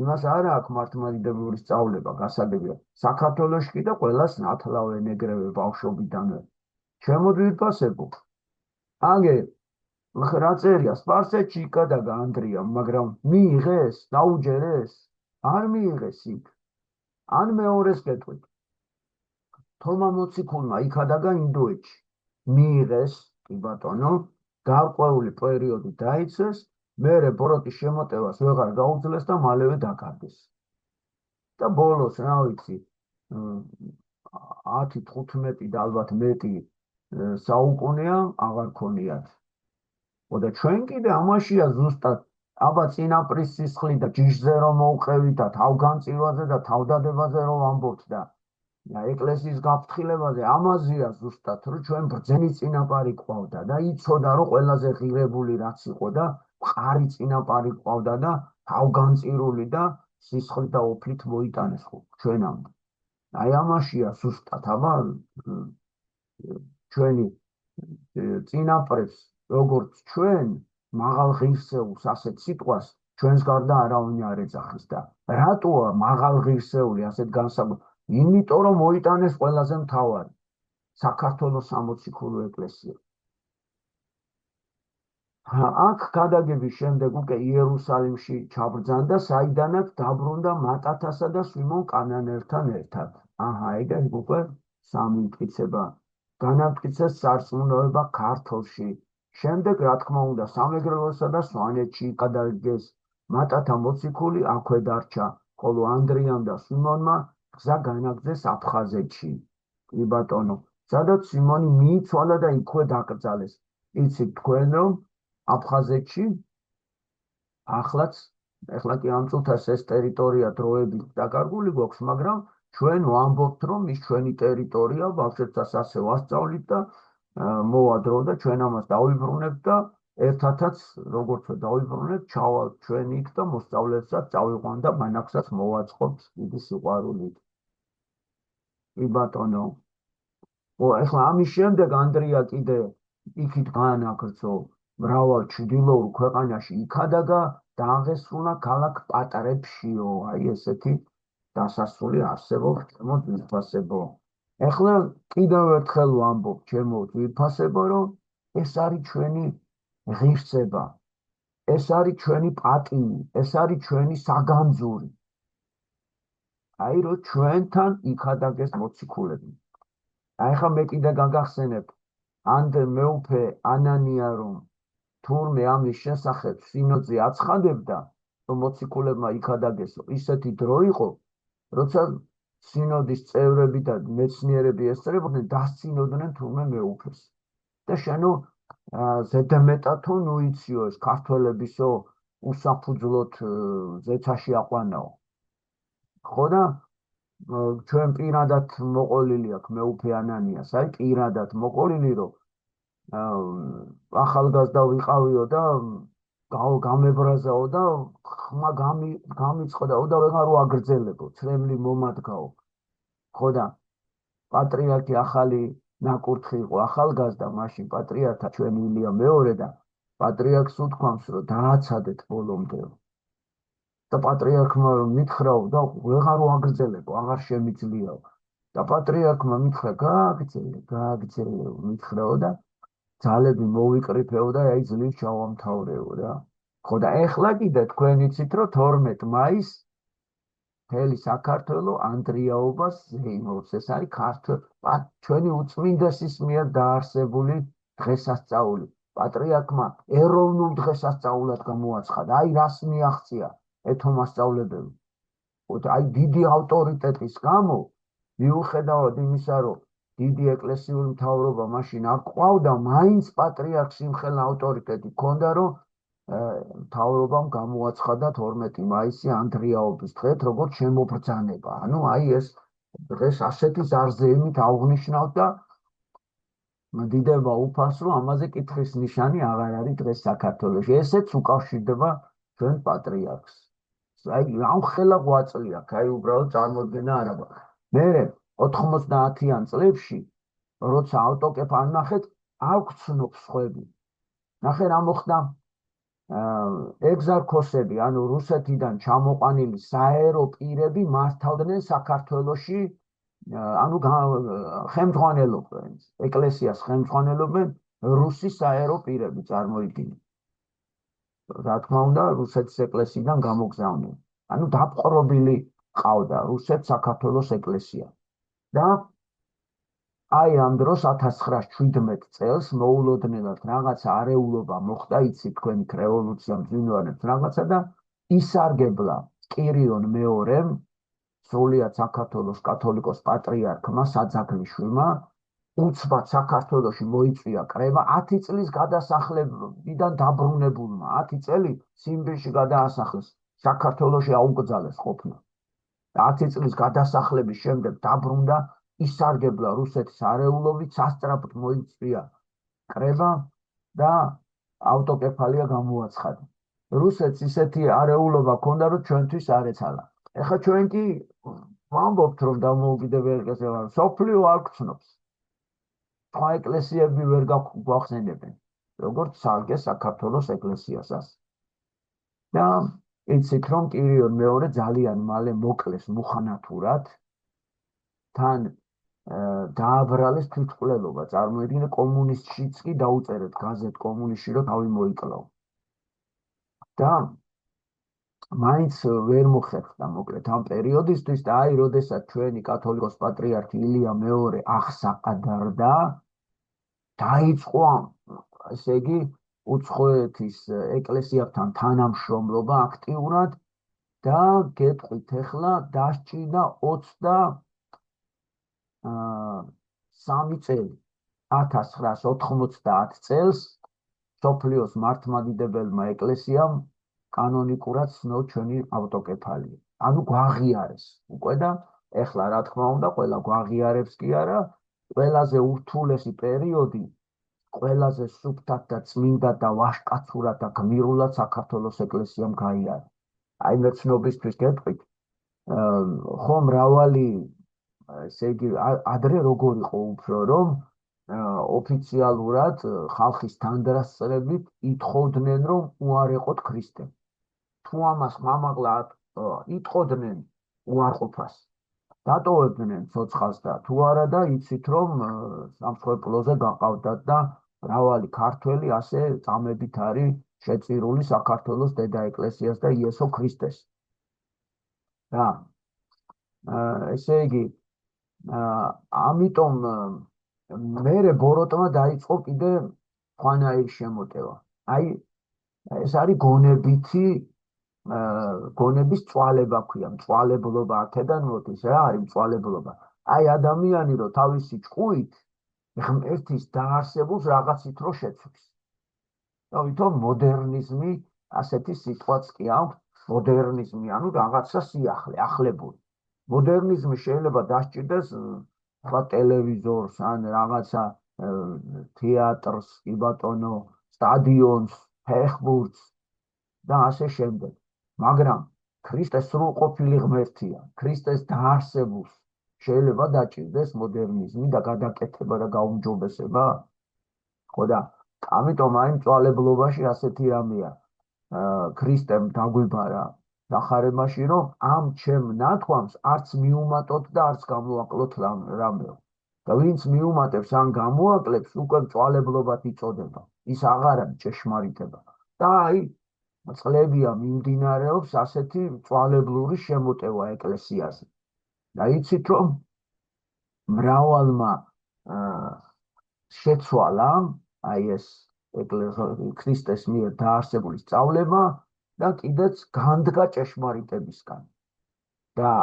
იმას არ აქვს მართლმადიდებლური სწავლება, გასაგებია. საქართველოში კი და ყველას ნათლავენ ეგრევე ბავშვობიდანვე. ჩემო ძვირფასებო, აგე რა წერია, სპარსეთში იქადაგა ანდრიამ, მაგრამ მიიღეს, დაუჯერეს? არ მიიღეს იქ. ან მეორეს გეტყვით, თომა მოციქულმა იქადაგა ინდოეთში. მიიღეს, კი ბატონო, გარკვეული პერიოდი დაიცეს, მერე ბოროტის შემოტევას ვეღარ გაუძლეს და მალევე დაკარგეს. და ბოლოს, რა ვიცი, 10-15 და ალბათ მეტი საუკუნეა აღარ ქონიათ. და ჩვენ კიდე ამაშია ზუსტად, აბა წინაპრის სისხლი და ჯიშზე რომ მოუყევით და თავგანწირვაზე და თავდადებაზე რომ ამბობთ და ეკლესიის გაფრთხილებაზე, ამაზეა ზუსტად, რომ ჩვენ ბრძენი წინაპარი ყავდა და იცოდა, რომ ყველაზე ღირებული რაც იყო და მყარი წინაპარი ყავდა და თავგანწირული და სისხლით და ოფლით მოიტანეს ხო ჩვენამდე. აი ამაშია ზუსტად, აბა ჩვენი წინაპრებს როგორც ჩვენ მაღალ ღირსეულს ასეთ სიტყვას ჩვენს გარდა არავინ არ ეძახის და რატოა მაღალ ღირსეული ასეთ განსაკუთრებით? იმიტომ რომ მოიტანეს ყველაზე მთავარი საქართველოს სამოციქულო ეკლესია. აქ გადაგების შემდეგ უკვე იერუსალიმში ჩაბრძანდა, საიდანაც დაბრუნდა მატათასა და სვიმონ კანანელთან ერთად. ეგ უკვე სამი მტკიცება. განამტკიცეს სარწმუნოება ქართლში. შემდეგ, რა თქმა უნდა, სამეგრელოსა და სვანეთში გადაიდგეს. მატათა მოციქული აქვე დარჩა, ხოლო ანდრიამ და სვიმონმა გზა განაგრძეს აფხაზეთში. კი ბატონო, სადაც სვიმონი მიიცვალა და იქვე დაკრძალეს. იცით თქვენ, რომ აფხაზეთში ახლა კი ამ წუთას ეს ტერიტორია დროებით დაკარგული გვაქვს, მაგრამ ჩვენ ვამბობთ, რომ ის ჩვენი ტერიტორია, ბავშვებსაც ასე ვასწავლით და მოვა დრო და ჩვენ ამას დავიბრუნებთ და ერთათაც როგორც დავიბრუნეთ, ჩავალ ჩვენ იქ და მოსწავლეებსაც წავიყვან და მანახსაც მოვაწყობთ დიდი სიყვარულით. კი ბატონო. ეხლა ამის შემდეგ ანდრია კიდე იქით გაანაგრძო მრავალ ჩრდილოურ ქვეყანაში იქადაგა დააღესრულა ქალაქ პატრეფშიო, აი ესეთი დასასრული არსებობს ჩემო ძვირფასებო. ეხლა კიდევ ერთხელ ვამბობ ჩემო ძვირფასებო, რომ ეს არის ჩვენი ღირსება, ეს არის ჩვენი პატივი, ეს არის ჩვენი საგანძური. აი რომ ჩვენთან იქადაგეს მოციქულები. აი ხა მე კიდე გაგახსენებ ანდრე მეუფე ანანია რომ თურმე ამის შესახებ სინოდზე აცხადებდა, რომ მოციქულებმა იქადაგესო, ისეთი დრო იყო, როცა სინოდის წევრები და მეცნიერები ესწრებოდნენ, დასცინოდნენ თურმე მეუფეს. და შენო ზედმეტათო ნუიციო ეს ქართველებისო უსაფუძვლოდ ზეცაში აყვანაო. ხო და ჩვენ პირადად მოყოლილი აქვს მეუფე ანანიას, აი პირადად მოყოლილი, რომ ახალგაზრდა ვიყავიო და გამებრაზაო და ხმა გამიწყდაო და ვეღარ ვაგრძელებო, ცრემლი მომადგაო. ხო და პატრიარქი ახალი ნაკურთხი იყო ახალგაზრდა, მაშინ პატრიარქა ჩვენი ილია მეორე და პატრიარქს უთქვამს, რომ დააცადეთ ბოლომდე. და პატრიარქმა მითხრაო და ვეღარ ვაგრძელებო, აღარ შემიძლიაო. და პატრიარქმა მითხრა, გააგრძელე, მითხრაო და ძალები მოვიკრიფეო და აი ძლივ ჩავამთავრეო რა. ხო და ეხლა კიდე თქვენ იცით, რომ 12 მაისს მთელი საქართველო ანდრიაობას ზეიმობს. ეს არის ჩვენი უწმინდესის მიერ დაარსებული დღესასწაული. პატრიარქმა ეროვნულ დღესასწაულად გამოაცხადა. აი რას მიაღწია ეთომასწავლებელი. აი დიდი ავტორიტეტის გამო, მიუხედავად იმისა, რომ დიდი ეკლესიური მთავრობა მაშინ არ ყვავდა, მაინც პატრიარქს იმხელა ავტორიტეტი ჰქონდა, რომ მთავრობამ გამოაცხადა 12 მაისი ანდრიაობის დღეთ, როგორც შემობრძანება. ანუ აი ეს დღეს ასეთი ზარზეიმით აღნიშნავთ და დიდება უფალს, რომ ამაზე კითხვის ნიშანი აღარ არის დღეს საქართველოში. ესეც უკავშირდება ჩვენ პატრიარქს. აი ამხელა ღვაწლი აქვს, აი უბრალოდ წარმოდგენა არ აქვს. მე 90-იან წლებში, როცა ავტოკეფა ნახეთ, აგვცნობ სხვები. ნახე რა მოხდა? ეგზარქოსები, ანუ რუსეთიდან ჩამოყვანილი საერო პირები მართავდნენ საქართველოში, ანუ ხელმძღვანელობენ, ეკლესიას ხელმძღვანელობენ რუსი საერო პირები, წარმოიდგინეთ. რა თქმა უნდა, რუსეთის ეკლესიიდან გამოგზავნილ. ანუ დაპყრობილი ყავდა რუსეთ-საქართველოს ეკლესია. და აი ამ დროს 1917 წელს მოულოდნელად რაღაცა არეულობა მოხდა, იცით თქვენი რევოლუცია მძვინვარებს რაღაცა და ისარგებლა კირიონ მეორემ, სრულიად საქართველოს კათოლიკოს პატრიარქმა საძაგლიშვილმა, უცბად საქართველოში მოიწვია კრება 10 წლის გადასახლებიდან დაბრუნებულმა, 10 წელი ციმბირში გადაასახლეს, საქართველოში აუკრძალეს ყოფნა. 10 წლის გადასახლების შემდეგ დაბრუნდა, ისარგებლა რუსეთის არეულობით, სასწრაფოდ მოიწვია კრება და ავტოკეფალია გამოაცხადა. რუსეთს ისეთი არეულობა ჰქონდა, რომ ჩვენთვის არ ეცალა. ეხლა ჩვენ კი ვამბობთ, რომ დამოუკიდებელი სოფლიო არ გცნობს. სხვა ეკლესიები ვერ გვახსენებენ, როგორც სალგე საქართველოს ეკლესიასაც. და იცით, რომ კირიონ მეორე ძალიან მალე მოკლეს მუხანათურად, თან დააბრალეს თვითმკვლელობა, წარმოიდგინე კომუნისტშიც კი დაუწერეთ გაზეთ კომუნისტში, რომ თავი მოიკლაო. და მაინც ვერ მოხერხდა მოკლედ ამ პერიოდისთვის და აი როდესაც ჩვენი კათოლიკოს პატრიარქი ილია მეორე აღსაყდარდა, დაიწყო ესე იგი უცხოეთის ეკლესიებთან თანამშრომლობა აქტიურად და გეტყვით ახლა დასჭირდა 23 წელი. 1990 წელს სოფლიოს მართლმადიდებელმა ეკლესიამ კანონიკურად ცნო ჩვენი ავტოკეფალია. ანუ გვაღიარეს უკვე და ეხლა რა თქმა უნდა, ყველა გვაღიარებს კი არა, ყველაზე ურთულესი პერიოდი ყველაზე სუფთად და წმინდად და ვაჟკაცურად და გმირულად საქართველოს ეკლესიამ გაიარა. აი მე ცნობისთვის გეტყვით, ხო მრავალი ესე იგი ადრე როგორ იყო უფრო რომ ოფიციალურად ხალხის თანდრასწრებით ითხოვდნენ რომ უარეყოთ ქრისტე. თუ ამას მამაღლა იტყოდნენ უარყოფას, დატოვებდნენ ცოცხალს და თუ არა და იცით რომ სამსხვერპლოზე გაყავდათ და მრავალი ქართველი ასე წამებით არის შეწირული საქართველოს დედა ეკლესიას და იესო ქრისტეს. რა ესე იგი ამიტომ მერე ბოროტმა დაიწყო კიდე სხვანაირი შემოტევა. აი ეს არის გონების წვალება ქვია, მწვალებლობა აქედან მოდის, რა არის მწვალებლობა? აი ადამიანი რო თავისი ჭკუით ღმერთის დაარსებულს რაღაცით რო შეცვლის. ამიტომ მოდერნიზმი ასეთი სიტყვაც კი აქვს, მოდერნიზმი, ანუ რაღაცა სიახლე, ახლებური. მოდერნიზმი შეიძლება დასჭირდეს სხვა ტელევიზორს ან რაღაცა თეატრს, კი ბატონო, სტადიონს, ფეხბურთს და ასე შემდეგ. მაგრამ ქრისტეს სრულყოფილი ღმერთია, ქრისტეს დაარსებულს შეიძლება დაჭირდეს მოდერნიზმი და გადაკეთება და გაუმჯობესება? ხო და ამიტომ აი მწვალებლობაში ასეთი რამეა. ქრისტემ დაგვიბარა დახარებაში, რომ ამ ჩემ ნათქვამს არც მიუმატოთ და არც გამოაკლოთ რამეო. და ვინც მიუმატებს ან გამოაკლებს, უკვე მწვალებლობად იწოდება. ის აღარ არის ჭეშმარიტება. და აი წლებია მიმდინარეობს ასეთი მწვალებლური შემოტევა ეკლესიაზე. და იცით რომ მრავალმა შეცვალა აი ეს ქრისტეს მიერ დაარსებული სწავლება და კიდეც განდგა ჭეშმარიტებისგან. და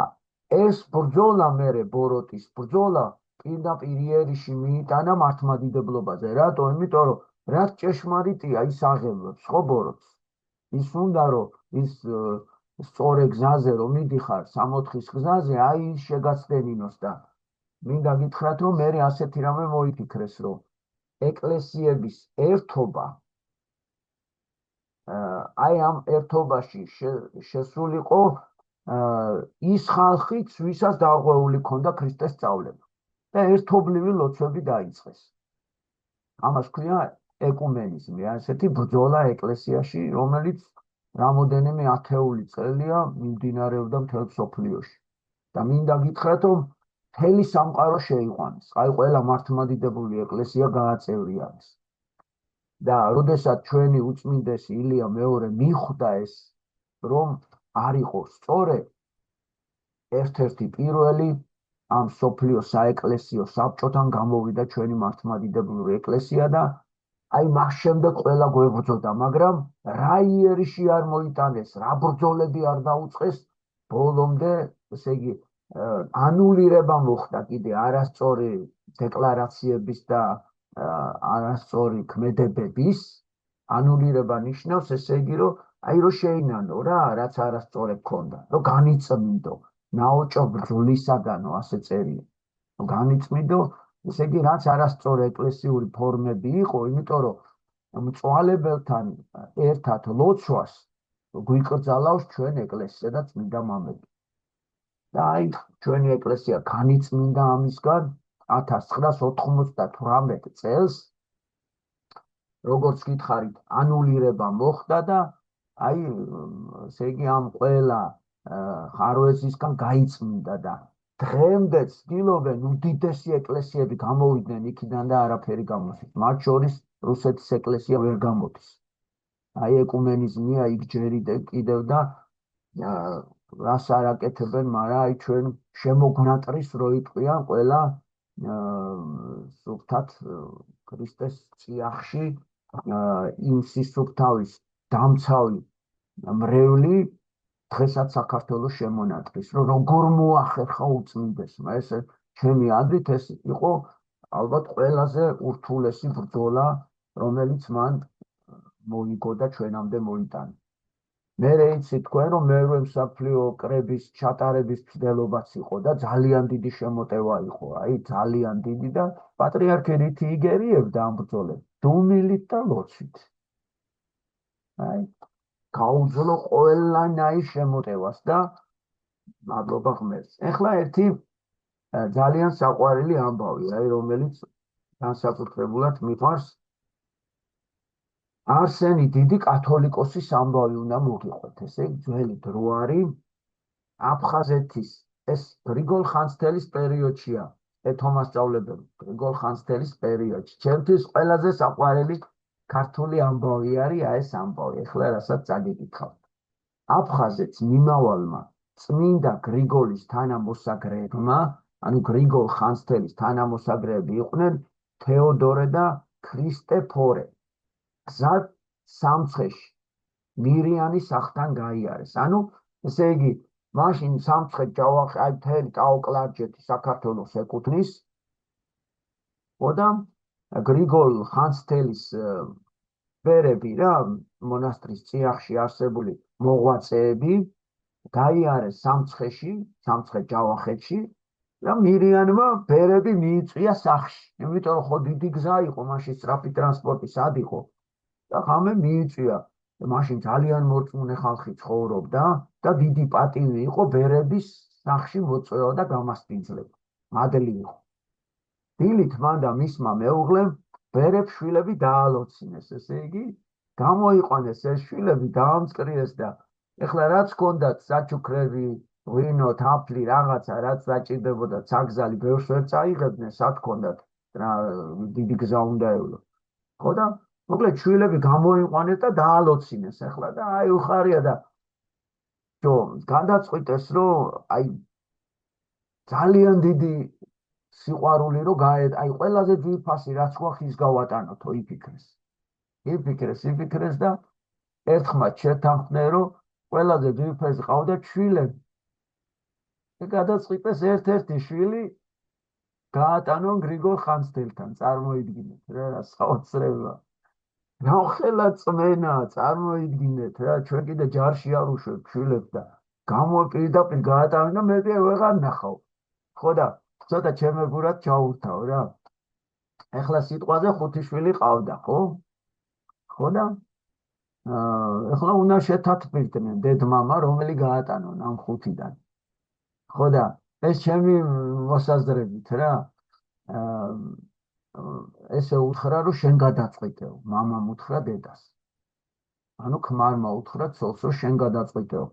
ეს ბრძოლა მერე ბოროტის ბრძოლა პირდაპირ იერიში მიიტანა მართლმადიდებლობაზე. რატო? იმიტომ რომ რაც ჭეშმარიტია, ის აღელვებს, ხო ბოროტს. ის უნდა რომ ის სწორე გზაზე რომ მიდიხარ, 64-ის გზაზე, აი ის შეგაცდენინოს და მინდა გითხრათ რომ მე ასეთი რამე მოიფიქრეს, რომ ეკლესიების ერთობა აი ამ ერთობაში შესულიყო ის ხალხიც, ვისაც დარღვეული ქონდა ქრისტეს სწავლება და ერთობლივი ლოცვები დაიწყეს. ამას ქვია ეკუმენიზმი, ასეთი ბრძოლა ეკლესიაში, რომელიც რამოდენიმე ათეული წელია მიმდინარეობდა მთელ მსოფლიოში. და მინდა გითხრათ, რომ მთელი სამყარო შეიყვანეს. აი ყველა მართლმადიდებელი ეკლესია გააწევრიანეს. და როდესაც ჩვენი უწმინდესი ილია მეორე მიხვდა ეს, რომ არ იყო სწორე, ერთ-ერთი პირველი ამ სოფლიო საეკლესიო საბჭოთან გამოვიდა ჩვენი მართლმადიდებლური ეკლესია და აი მას შემდეგ ყველა გვებრძოდა, მაგრამ რა იერიში არ მოიტანეს, რა ბრძოლები არ დაუწყეს, ბოლომდე, ესე იგი, ანულირება მოხდა კიდე არასწორი დეკლარაციების და არასწორი ქმედებების. ანულირება ნიშნავს ესე იგი, რომ აი რომ შეინანო რა, რაც არასწორად ქონდა, რომ განიწმინდო, ნაოჭო ბრძოლისაგანო, ასე წერია. განიწმინდო, ესე იგი, რაც არასწორი ეკლესიური ფორმები იყო, იმიტომ რომ მწვალებელთან ერთად ლოცვას გვიკრძალავს ჩვენ ეკლესია და წმინდა მამები. და აი ჩვენი ეკლესია განიწმინდა ამისგან 1998 წელს, როგორც გითხარით, ანულირება მოხდა და აი ესე იგი ამ ყველა ხარვეზისგან გაიწმინდა და დღემდე ცდილობენ უდიდესი ეკლესიები გამოვიდნენ იქიდან და არაფერი გამოსის. მათ შორის რუსეთის ეკლესია ვერ გამოდის. აი ეკუმენიზმია იქ ჯერიდე კიდევ და რას არ აკეთებენ, მაგრამ აი ჩვენ შემოგნატრის რო იტყვიან ყველა სუფთად ქრისტეს წიაღში იმ სისუფთავის დამცავი მრევლი დღესაც საქართველოს შემონატრის, რომ როგორ მოახერხა უწმინდესმა. ეს ჩემი აზრით ეს იყო ალბათ ყველაზე ურთულესი ბრძოლა, რომელიც მან მოიგო და ჩვენამდე მოიტანა. მე იცი თქვენ რომ მეორე მსოფლიო კრების ჩატარების მცდელობაც იყო და ძალიან დიდი შემოტევა იყო, აი ძალიან დიდი და პატრიარქი რითი იგერიებდა ამ ბრძოლებს? დუმილით და ლოცვით. აი გაუძლო ყველანაირ შემოტევას და მადლობა ღმერთს. ეხლა ერთი ძალიან საყვარელი ამბავი, აი რომელიც განსაკუთრებულად მიყვარს. არსენი დიდი კათოლიკოსის ამბავი უნდა მოგიყვეთ, ესე ძველი დრო არის აფხაზეთის ეს გრიგოლ ხანძთელის პერიოდშია, თომას სწავლებელი გრიგოლ ხანძთელის პერიოდში. ჩემთვის ყველაზე საყვარელი ქართული ამბავი არის ეს ამბავი, ეხლა რასაც წაგიკითხავთ. აფხაზეთს მიმავალმა წმინდა გრიგოლის თანამოსაგრეებმა, ანუ გრიგოლ ხანძთელის თანამოსაგრეები იყვნენ თეოდორე და ქრისტეფორე. გზად სამცხეში მირიანის სახთან გაიარეს. ანუ ესე იგი, მაშინ სამცხე ჯავახი, აი მთელი ტაო-კლარჯეთი საქართველოს ეკუთვნის. ხოდამ გრიგოლ ხანძთელის ბერები რა, მონასტრის წიაღში არსებული მოღვაწეები გაიარეს სამცხეში, სამცხე ჯავახეთში და მირიანმა ბერები მიიწვია სახში. იმიტომ რომ ხო დიდი გზა იყო, მაშინ სწრაფი ტრანსპორტი სად იყო? და ხამე მიიწვია. მაშინ ძალიან მორწმუნე ხალხი ცხოვრობდა და დიდი პატივი იყო ბერების სახში მოწვევა და გამასპინძლება. მადლი იყო. დილით მან და მისმა მეუღლემ ბერებს შვილები დაალოცინეს, ესე იგი, გამოიყვანეს ეს შვილები, დაამწყრიეს და ეხლა რაც ჰქონდათ საჩუქრები, ღვინო, თაფლი, რაღაცა, რაც საჭირდებოდა საგზალი, ბევრს ვერ წაიღებდნენ, სად ჰქონდათ, დიდი გზა უნდა ევლო. ხო და მოკლედ შვილები გამოიყვანეს და დაალოცინეს ეხლა და აი უხარია და გადაწყვიტეს რომ აი ძალიან დიდი სიყვარული რომ აი ყველაზე ძვირფასი რაც გვაქვს ის გავატანოთო, იფიქრეს და ერთხმად შეთანხმდნენ რომ ყველაზე ძვირფასი ყავდა შვილები. გადაწყვიტეს ერთ-ერთი შვილი გაატანონ გრიგოლ ხანძთელთან, წარმოიდგინეთ რა საოცრება. ნახელა წმენა, წარმოიდგინეთ რა, ჩვენ კიდე ჯარში არ უშვებ შვილებს და გამოპირდაპირ გაატანე და მე ვეღარ ნახავ. ხო და ცოტა ჩემებურად ჩაურთავ რა. ეხლა სიტყვაზე 5 შვილი ყავდა, ხო? ხო და ეხლა უნდა შეთათბირდნენ დედ-მამა, რომელი გაატანონ ამ 5-დან. ხო და ეს ჩემი მოსაზრებით რა. ესე უთხრა რომ შენ გადაწყვიტეო, მამამ უთხრა დედას. ანუ ქმარმა უთხრა ცოლს რომ შენ გადაწყვიტეო.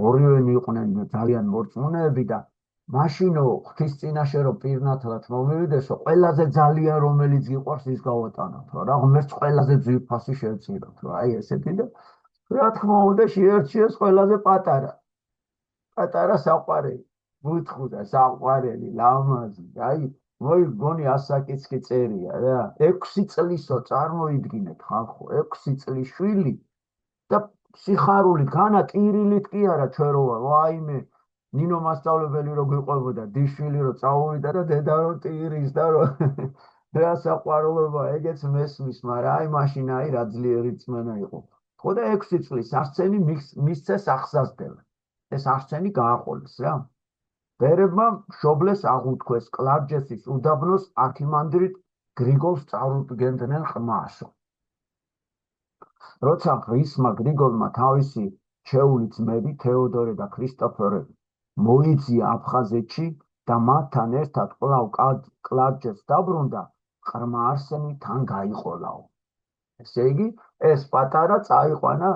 ორივენი იყვნენ ძალიან მორწმუნეები და მაშინო ღვთის წინაშე რომ პირნათლად მომივიდესო, ყველაზე ძალიან რომელიც გიყვარს ის გავატანოთ რა, ღმერთს ყველაზე ძვირფასი შევწიროთ რა, აი ესეთი და რა თქმა უნდა შეერჩიეს ყველაზე პატარა საყვარელი, ბუთხუდა საყვარელი, ლამაზი, აი მოიგონი ასაკიცკი წერია რა, 6 წლისო წარმოიდგინეთ ხალხო, 6 წლის შვილი და სიხარულით, განა ტირილით კი არა ჩვენ რო ვაიმე ნინო მასწავლებელი რო გვიყვებოდა, დიშვილი რო წაუვიდა და დედა რო ტირის და რო რა საყვარლობა, ეგეც მესმის, მაგრამ აი მაშინ აი რა ძლიერი წმენა იყო. ხო და 6 წლის არსენი მისცეს აღსაზრდელი. ეს არსენი გააყოლეს რა. ბერებმა მშობლეს აღუთქვეს კლარჯეთის უდაბნოს არქიმანდრიტ გრიგოლს წარუდგენდნენ ხმასო. როცა ღრისმა გრიგოლმა თავისი ჩვეული ძმები თეოდორე და ქრისტეფორე მოიწია აფხაზეთში და მათთან ერთად კვლავ კლარჯეთს დაბრუნდა, ყრმა არსენი თან გაიყოლაო. ესე იგი, ეს პატარა წაიყვანა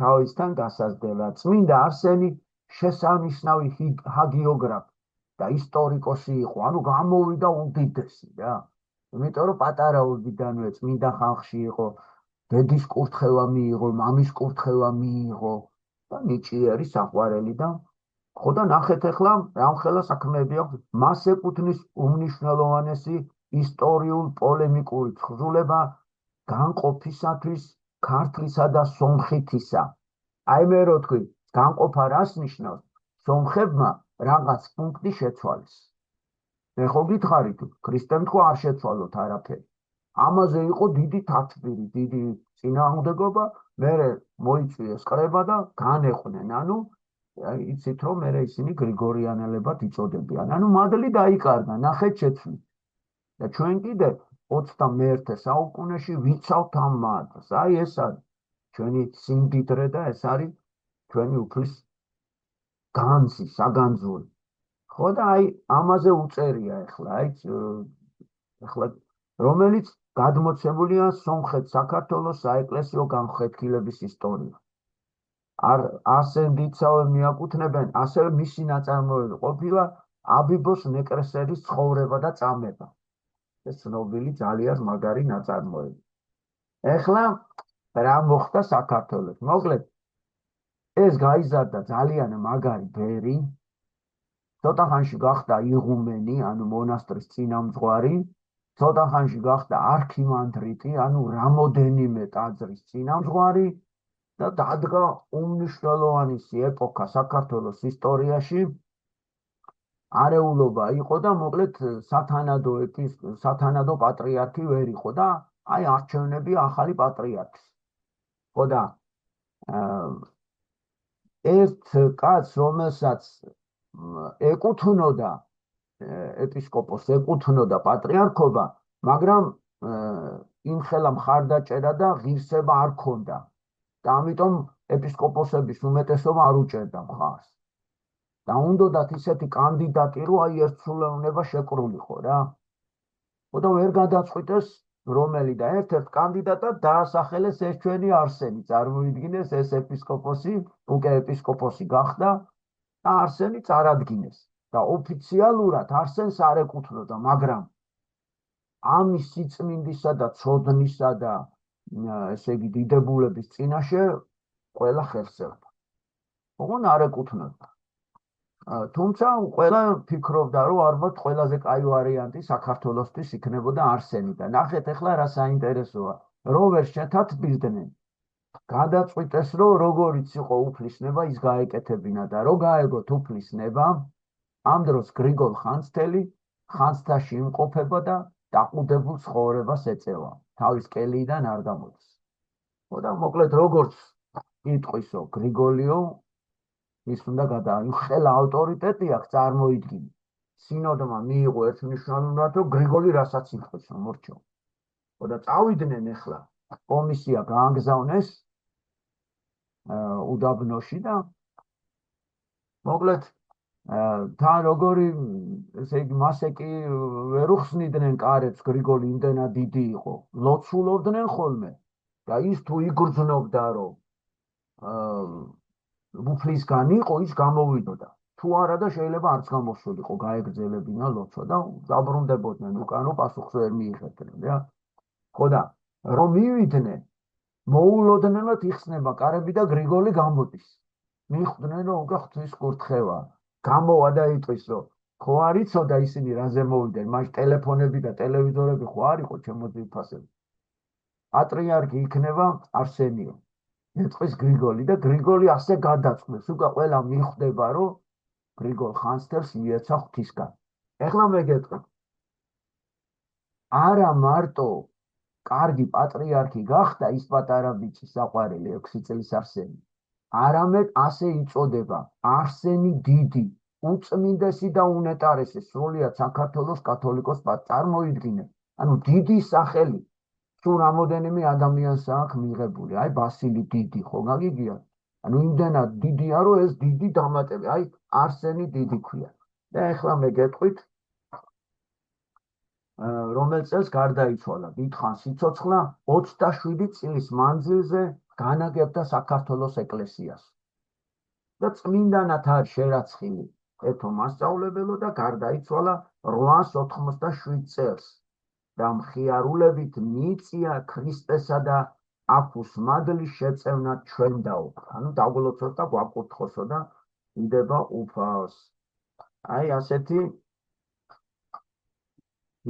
თავისთან გასაზრდელად. წმინდა არსენი შესანიშნავი ჰაგიოგრაფი და ისტორიკოსი იყო, ანუ გამოვიდა უდიდესი რა. იმიტომ რომ პატარაობიდანვე წმინდა ხალხში იყო, დედის კურთხევა მიიღო, მამის კურთხევა მიიღო და ნიჭიერი საყვარელი და ხო და ნახეთ ახლა რამხელა საქმეები აქვს. მას ეკუთვნის უმნიშვნელოვანესი ისტორიულ-პოლემიკური თხზულება განყოფისათვის ქართლისა და სომხითისა. აი მე რო თქვი, განყოფა რას ნიშნავს? სომხებმა რაღაც პუნქტი შეცვალეს. მე ხო გითხარით, ქრისტემ თქვა არ შეცვალოთ არაფერი. ამაზე იყო დიდი თათბირი, დიდი წინააღმდეგობა, მერე მოიწვიეს კრება და განეყვნენ. ანუ იცით რომ მერე ისინი გრიგორიანელებად იწოდებიან. ანუ მადლი დაიკარგა, ნახეთ შეცვლით. და ჩვენ კიდე 21 საუკუნეში ვიცავთ ამ მადლს. აი ეს არის ჩვენი სიმდიდრე და ეს არის ჩვენი უფლის განცი, საგანძური. ხო და აი ამაზე უწერია ახლა რომელიც გადმოცემულია სომხეთ საქართველოს საეკლესიო განხეთქილების ისტორია. არსენ დიდსავე მიაკუთვნებენ, ასევე მისი ნაწარმოები ყოფილა აბიბოს ნეკრესერის ცხოვრება და წამება. ეს ცნობილი ძალიან მაგარი ნაწარმოები. ეხლა რა მოხდა საქართველოს? მოკლედ ეს გაიზარდა ძალიან მაგარი ბერი, ცოტა ხანში გახდა იღუმენი, ანუ მონასტრის წინამძღვარი, ცოტა ხანში გახდა არქიმანდრიტი, ანუ რამოდენიმე ტაძრის წინამძღვარი და დადგა უმნიშვნელოვანესი ეპოქა საქართველოს ისტორიაში. არეულობა იყო და მოკლედ სათანადო პატრიარქი ვერ იყო და აი არჩევნები ახალი პატრიარქის. ხო და ერთ კაცს, რომელსაც ეკუთვნოდა ეპისკოპოსს, ეკუთვნოდა პატრიარქობა, მაგრამ იმხელა მხარდაჭერა და ღირსება არ ქონდა. და ამიტომ ეპისკოპოსების უმეტესობა არ უჭერდა მხარს. და უნდათ ისეთი კანდიდატი, რომ აი ერთსულოვნება შეკრულიყო რა. ხო და ვერ გადაწყვიტეს რომელი და ერთ-ერთ კანდიდატად დაასახელეს ეს ჩვენი არსენი. წარმოიდგინეს ეს ეპისკოპოსი, უკვე ეპისკოპოსი გახდა და არსენი წარადგინეს. და ოფიციალურად არსენს არ ეკუთვნოდა, მაგრამ ამის სიწმინდისა და ცოდნისა და ესე იგი დიდებულების წინაშე ყველა ხერხებდა. ოღონ არ ეკუთვნოდა. თუმცა ყველა ფიქრობდა, რომ ალბათ ყველაზე კაი ვარიანტი საქართველოსთვის იქნებოდა არსენი და ნახეთ ახლა რა საინტერესოა, რომ ვერ შეთათბირდნენ. გადაწყვიტეს, რომ როგორიც იყო უფლისნება, ის გაეკეთებინა და რო გაეგოთ უფლისნება, ამ დროს გრიგოლ ხანძთელი ხანძთაში იმყოფება და დაყუდებულ ცხოვრებას ეწევა. თავის კელიიდან არ გამოდის. ხო და მოკლედ როგორც იტყვისო გრიგოლიო ის უნდა ხელა ავტორიტეტი აქვს, წარმოიდგინე. სინოდმა მიიღო ერთმნიშვნელოვნად, რომ გრიგოლი რასაც იტყვის, მორჩო. ხო და წავიდნენ ახლა კომისია გაანგზავნეს უდაბნოში და მოკლედ თან როგორი ესე იგი მასე კი ვერ უხსნიდნენ კარებს, გრიგოლი იმდენად დიდი იყო, ლოცულობდნენ ხოლმე და ის თუ იგრძნობდა, რომ უფლისგან იყო, ის გამოვიდოდა. თუ არა და შეიძლება არც გამოსულიყო, გაეგრძელებინა ლოცვა და დაბრუნდებოდნენ უკან, რომ პასუხს ვერ მიიღებდნენ რა. ხო და რომ მივიდნენ, მოულოდნელად იხსნება კარები და გრიგოლი გამოდის. მიხვდნენ, რომ უკვე ღვთის კურთხევა. გამოვა და იტყვის, რომ ხო არ იცოდა ისინი რაზე მოვიდნენ, მაშინ ტელეფონები და ტელევიზორები ხო არ იყო ჩემო ძვირფასები. პატრიარქი იქნება არსენიო. ეტყვის გრიგოლი და გრიგოლი ასე გადაწყვეტს, უკვე ყველა მიხვდება, რომ გრიგოლ ხანძთელს მიეცა ღვთისგან. ეხლა მე გეტყვი. არა მარტო კარგი პატრიარქი გახდა ის პატარა ბიჭი საყვარელი 6 წლის არსენი. არამედ ასე იწოდება არსენი დიდი, უწმინდესი და უნეტარესი სრულიად საქართველოს კათოლიკოს წარმოიდგინე. ანუ დიდი სახელი თუ რამოდენიმე ადამიანს აქვს მიღებული, აი ბასილი დიდი ხო გაგიგია? ანუ იმდენად დიდია, რომ ეს დიდი დამატები, აი არსენი დიდი ქვია. და ეხლა მე გეტყვით, რომელ წელს გარდაიცვალა, დიდხანს სიცოცხლა 27 წლის მანძილზე განაგებდა საქართველოს ეკლესიას. და წმინდანად არის შერაცხილი ეთო მასწავლებელო და გარდაიცვალა 887 წელს. და მხიარულებით მიიწია ქრისტესა და აფუს მადლის შეწევნა ჩვენდაო. ანუ დაგულოცოთ და გვაკურთხოსო და იდება უფალს. აი ასეთი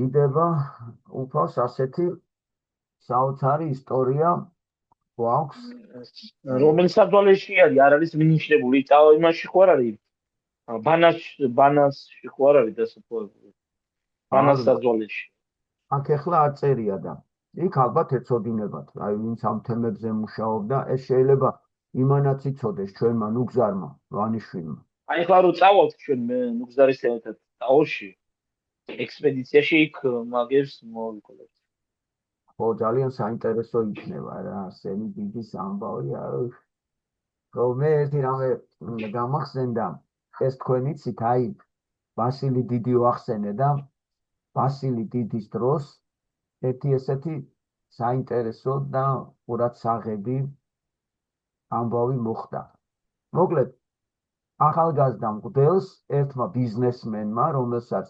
იდება უფალს, ასეთი საოცარი ისტორია გვაქვს. რომელი საძვალეში არის, არ არის მინიშნებული, იმაში ხო არ არის? ბანასში ხო არ არის დასაფლავებული? ბანას საძვალეში. აქ ახლა აწერია და იქ ალბათ ეცოდინებათ, აი ვინც ამ თემებზე მუშაობდა, ეს შეიძლება იმანაც იცოდეს ჩვენმა ნუგზარმა, ვანიშვილმა. აი ხლა რომ წავალთ ჩვენ მე ნუგზარის ერთად ტაოში ექსპედიციაში იქ მაგებს მოვიკვლევთ. ხო, ძალიან საინტერესო იქნება რა, ასენი დიდი ამბავი, რომ მე ერთი რამე გამახსენდა, ეს თქვენ იცით, აი ვასილი დიდი ვახსენე და ვასილი დიდის დროს ერთი ესეთი საინტერესო და ყურად საღები ამბავი მოხდა. მოკლედ, ახალგაზრდა მღვდელს ერთმა ბიზნესმენმა, რომელსაც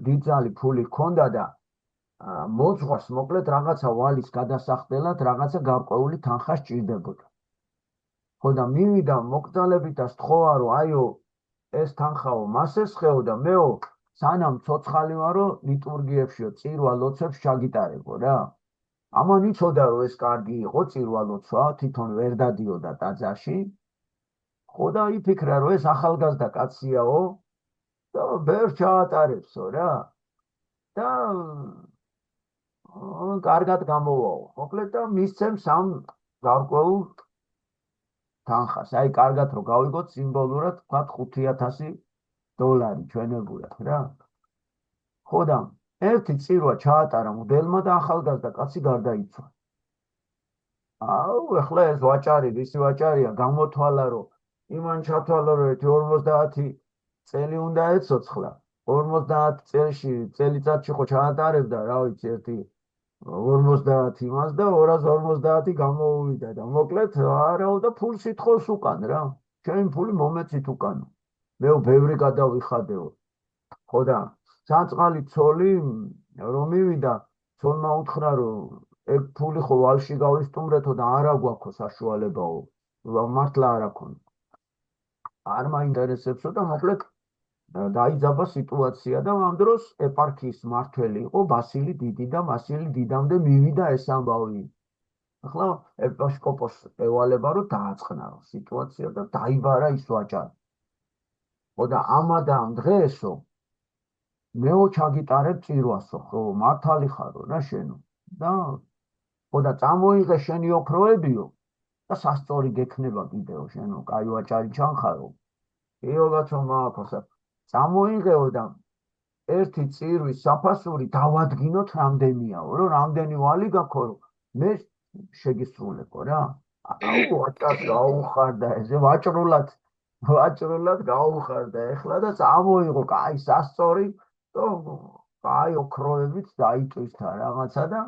დიდძალი ფული ჰქონდა და მოძღვარს მოკლედ რაღაცა ვალის გადასახდელად რაღაცა გარკვეული თანხა სჭირდებოდა. ხო და მივიდა მოკრძალებით და სთხოვა, რომ აიო ეს თანხაო მას ესხეო და მეო სანამ ცოცხალი ვარო ლიტურგიებშიო წირვა ლოცვებს ჩაგიტარებო რა. ამან იცოდა რომ ეს კარგი იყო წირვა ლოცვა, თვითონ ვერ დადიოდა ტაძარში. ხო და იფიქრა რომ ეს ახალგაზრდა კაციაო და ბევრ ჩაატარებსო რა. და კარგად გამოვაო. მოკლედ და მისცემს ამ გარკვეულ თანხას. აი კარგად რომ გავიგოთ სიმბოლურად ვთქვათ $5,000 ჩვენებურად რა. ხო და ერთი წირვა ჩაატარა მღვდელმა და ახალგაზრდა კაცი გარდაიცვალა. აუ ეხლა ეს ვაჭარი, ვისი ვაჭარია, გამოთვალა რომ იმან ჩათვალა რომ 50 წელი უნდა ეცოცხლა. 50 წელში წელიწადში ხო ჩაატარებდა, რა ვიცი, ერთი 50 იმას და 250 გამოუვიდა და მოკლედ არაო და ფულს ითხოვს უკან რა. ჩემი ფული მომეცით უკან. მეო ბევრი გადავიხადეო. ხო და საწყალი ცოლი რომ მივიდა, ცოლმა უთხრა რომ ეგ ფული ხო ვალში გავისტუმრეთო და არა გვაქვს საშუალებაო. მართლა არ აქვს. არ მაინტერესებსო და მოკლედ დაიძაბა სიტუაცია და ამ დროს ეპარქიის მმართველი იყო ვასილი დიდი და ვასილი დიდამდე მივიდა ეს ამბავი. ახლა ეპისკოპოსს ევალება რომ დააწყნარო სიტუაცია და დაიბარა ის ვაჭარი. ხო და ამადამ დღესო მეო ჩაგიტარებ წირვასო, ხო მართალი ხარო რა შენო და ხო და წამოიღე შენი ოქროებიო და სასწორი გექნება კიდეო შენო, კაი ვაჭარი ჩანხარო. იოგაცო მააქოსა წამოიღეო და ერთი წირვის საფასური დავადგინოთ რამდენიაო, რომ რამდენი ვალი გაქვს, რომ მე შეგისრულებო რა. აუ ვაჭარს გაუხარდა ესე ვაჭრულად გაუხარდა ეხლა და წამოიღო კაი სასწორი და კაი ოქროებით დაიტვირთა რაღაცა და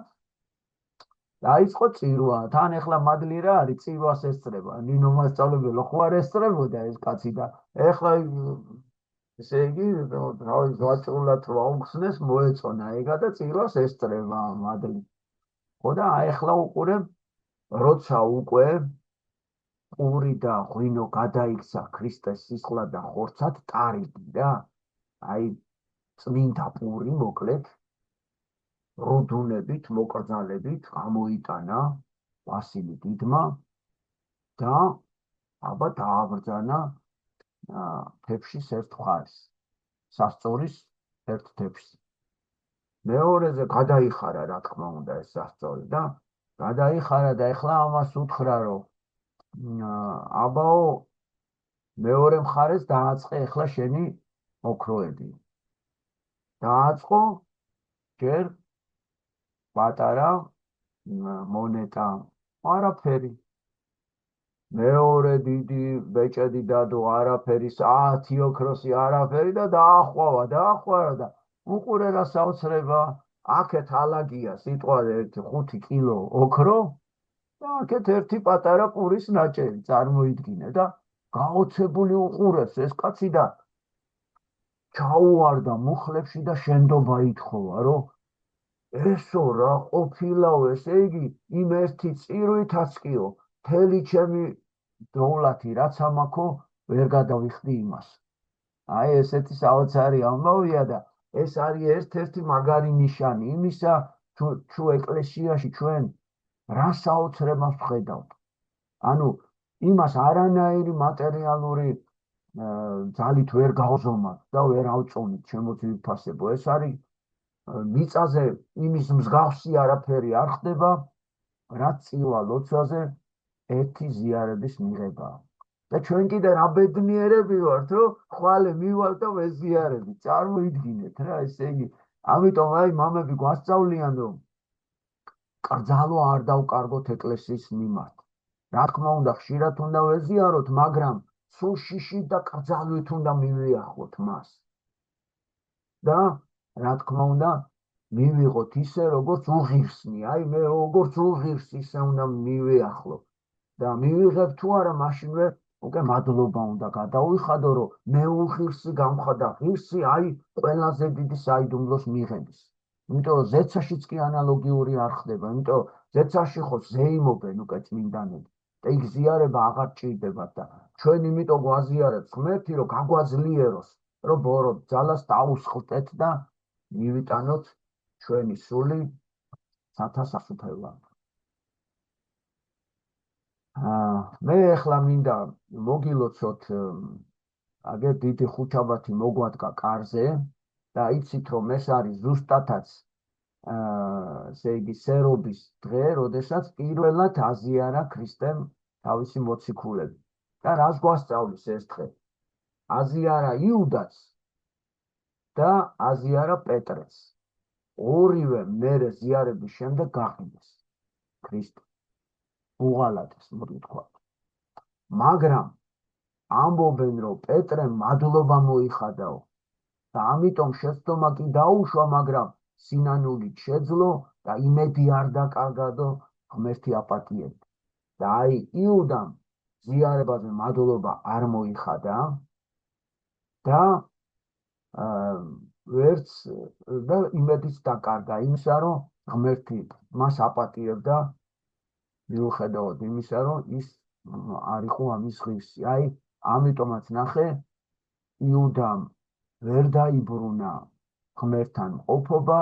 დაიწყო წირვა. თან ეხლა მადლი რა არის, წირვას ესწრება. ნინო მასწავლებელო ხო არ ესწრებოდა ეს კაცი და ეხლა ესე იგი ვაჭრულად რო აუხსნეს მოეწონა ეგა და წირვას ესწრება მადლი. ხო და ეხლა უყურებ, როცა უკვე პური და ღვინო გადაიქცა ქრისტეს სისხლად და ხორცად ტარიგი რა. აი წმინდა პური მოკლედ როდუნებით, მოკრძალებით გამოიტანა ვასილი დიდმა და აბა დააბრძანა თეფშის ერთ მხარეს, სასწორის ერთ თეფში. მეორეზე გადაიხარა რა თქმა უნდა ეს სასწორი და გადაიხარა და ეხლა ამას უთხრა რომ აბაო მეორე მხარეს დააწყე ეხლა შენი ოქროები. დააწყო ჯერ პატარა მონეტა, არაფერი. მეორე დიდი ბეჭედი დადო, არაფერი, 10 ოქროსი არაფერი და დაახვავა და უყურე რა საოცრება, აქეთ ალაგია სიტყვაზე 5 კილო ოქრო და აქეთ ერთი პატარა პურის ნაჭერი წარმოიდგინე და გაოცებული უყურებს ეს კაცი და ჩაუვარდა მუხლებში და შენდობა ითხოვა, რომ ესო რა ყოფილაო, ესე იგი იმ ერთი წირვითაც კიო მთელი ჩემი დოვლათი რაც ამაქო ვერ გადავიხდი იმას. აი ესეთი საოცარი ამბავია და ეს არის ერთ-ერთი მაგარი ნიშანი იმისა, თუ ეკლესიაში ჩვენ რა საოცრებას ვხედავთ. ანუ იმას არანაირი მატერიალური ძალით ვერ გავზომავთ და ვერ ავწონით შემოძვიფასებო. ეს არის მიწაზე იმის მსგავსი არაფერი არ ხდება, რაც წილვა ლოცვაზე ერთი ზიარების მიღებაა. და ჩვენ კიდე რა ბედნიერები ვართ, რომ ხვალე მივალთ და ვეზიარებით. წარმოიდგინეთ რა, ესე იგი, ამიტომ აი მამები გვასწავლიან, რომ კრძალვა არ დავკარგოთ ეკლესიის მიმართ. რა თქმა უნდა, ხშირად უნდა ვეზიაროთ, მაგრამ სულ შიშით და კრძალვით უნდა მივიახლოთ მას. და რა თქმა უნდა, მივიღოთ ისე, როგორც უღირსნი. აი მე როგორც უღირს ისე უნდა მივიახლო. და მივიღებ თუ არა, მაშინვე უკვე მადლობა უნდა გადავიხადო, რომ მე უღირსი გამხადა, ღირსი აი ყველაზე დიდი საიდუმლოს მიღების. იმიტომ რომ ზეცაშიც კი ანალოგიური არ ხდება, იმიტომ რომ ზეცაში ხო ზეიმობენ უკვე წმინდანები. და იქ ზიარება აღარ ჭირდებათ და ჩვენ იმიტომ გვაზიარებთ ღმერთი, რომ გაგვაძლიეროს, რომ ბოროტ ძალას დაუსხლტეთ და მივიტანოთ ჩვენი სული სათავსაფრთხებლად. მე ახლა მინდა მოგილოცოთ, აგერ დიდი ხუთშაბათი მოგვადგა კარზე და იცით რომ ეს არის ზუსტათაც ესე იგი სერობის დღე, როდესაც პირველად აზიარა ქრისტემ თავისი მოციქულები. და რას გვასწავლის ეს დღე? აზიარა იუდას და აზიარა პეტრეს. ორივე მერე ზიარების შემდეგ გაყიდეს ქრისტე. უღალატეს, მოდი ვთქვა. მაგრამ ამბობენ, რომ პეტრემ მადლობა მოიხადაო და ამიტომ შეცდომა კი დაუშვა, მაგრამ სინანულით შეძლო და იმედი არ დაკარგადო ღმერთი აპატიებდა. და აი იუდამ ზიარებაზე მადლობა არ მოიხადა და ვერც და იმედიც დაკარგა იმისა, რომ ღმერთი მას აპატიებდა, მიუხედავად იმისა, რომ ის არ იყო ამის ღირსი. აი ამიტომაც ნახე, იუდამ ვერ დაიბრუნა ღმერთთან მყოფობა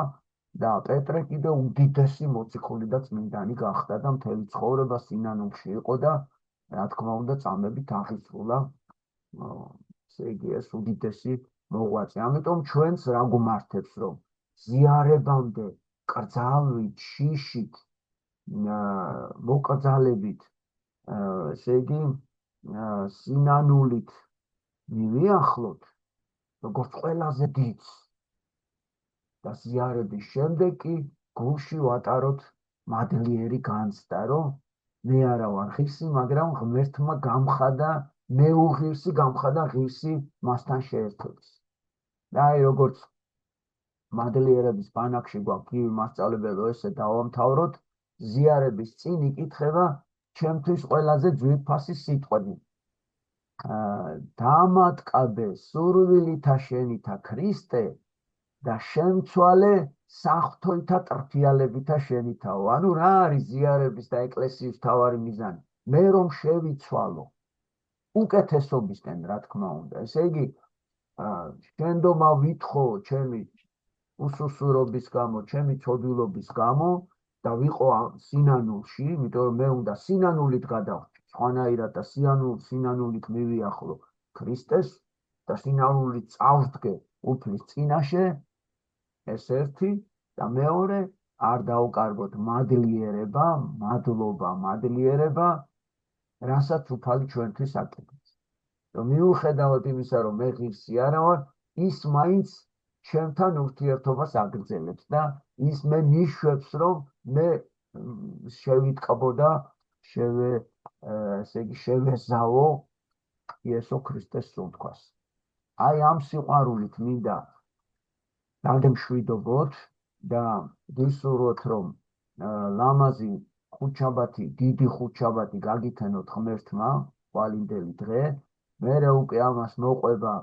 და პეტრე კიდე უდიდესი მოციქული და წმინდანი გახდა და მთელი ცხოვრება სინანულში იყო და რა თქმა უნდა წამებით აღისრულა ესე იგი ეს უდიდესი მოღვაწე. ამიტომ ჩვენც რა გვმართებს, რომ ზიარებამდე კრძალვით, შიშით, მოკრძალებით, ესე იგი სინანულით მივიახლოთ, როგორც ყველაზე დიდს და ზიარების შემდეგ კი გულში ვატაროთ მადლიერი განცდა, რომ მე არა ვარ ღირსი, მაგრამ ღმერთმა გამხადა, მე უღირსი გამხადა ღირსი მასთან შეერთების. და აი როგორც მადლიერების ბანაკში გვაქვს გივი მასწავლებელო, ესე დავამთავროთ, ზიარების წინ იკითხება ჩემთვის ყველაზე ძვირფასი სიტყვები. დამატკაბე სურვილითა შენითა ქრისტე და შემცვალე საღვთოითა ტრფიალებითა შენითაო. ანუ რა არის ზიარების და ეკლესიის მთავარი მიზანი? მე რომ შევიცვალო უკეთესობისკენ, რა თქმა უნდა. ესე იგი, შენდომა ვითხოვ ჩემი უსუსურობის გამო, ჩემი ცოდვილობის გამო და ვიყო სინანულში, იმიტომ რომ მე უნდა სინანულით გადავხვდე, სხვანაირად და სინანულით მივიახლო ქრისტეს და სინანულით წავდგე უფლის წინაშე, ეს ერთი და მეორე არ დავკარგოთ მადლიერება, მადლობა, მადლიერება, რასაც უფალი ჩვენთვის აკეთებს. რომ მიუხედავად იმისა, რომ მე ღირსი არა ვარ, ის მაინც ჩემთან ურთიერთობას აგრძელებს და ის მე ნიშვებს, რომ მე შევიტყბო და ესე იგი შევეზავო იესო ქრისტეს სულთქვას. აი ამ სიყვარულით მინდა დავდემშვიდობოთ და ვისურვოთ, რომ ლამაზი ხუთშაბათი, დიდი ხუთშაბათი გაგითენოთ ღმერთმა, ვალინდელი დღე. მერე უკვე ამას მოყვება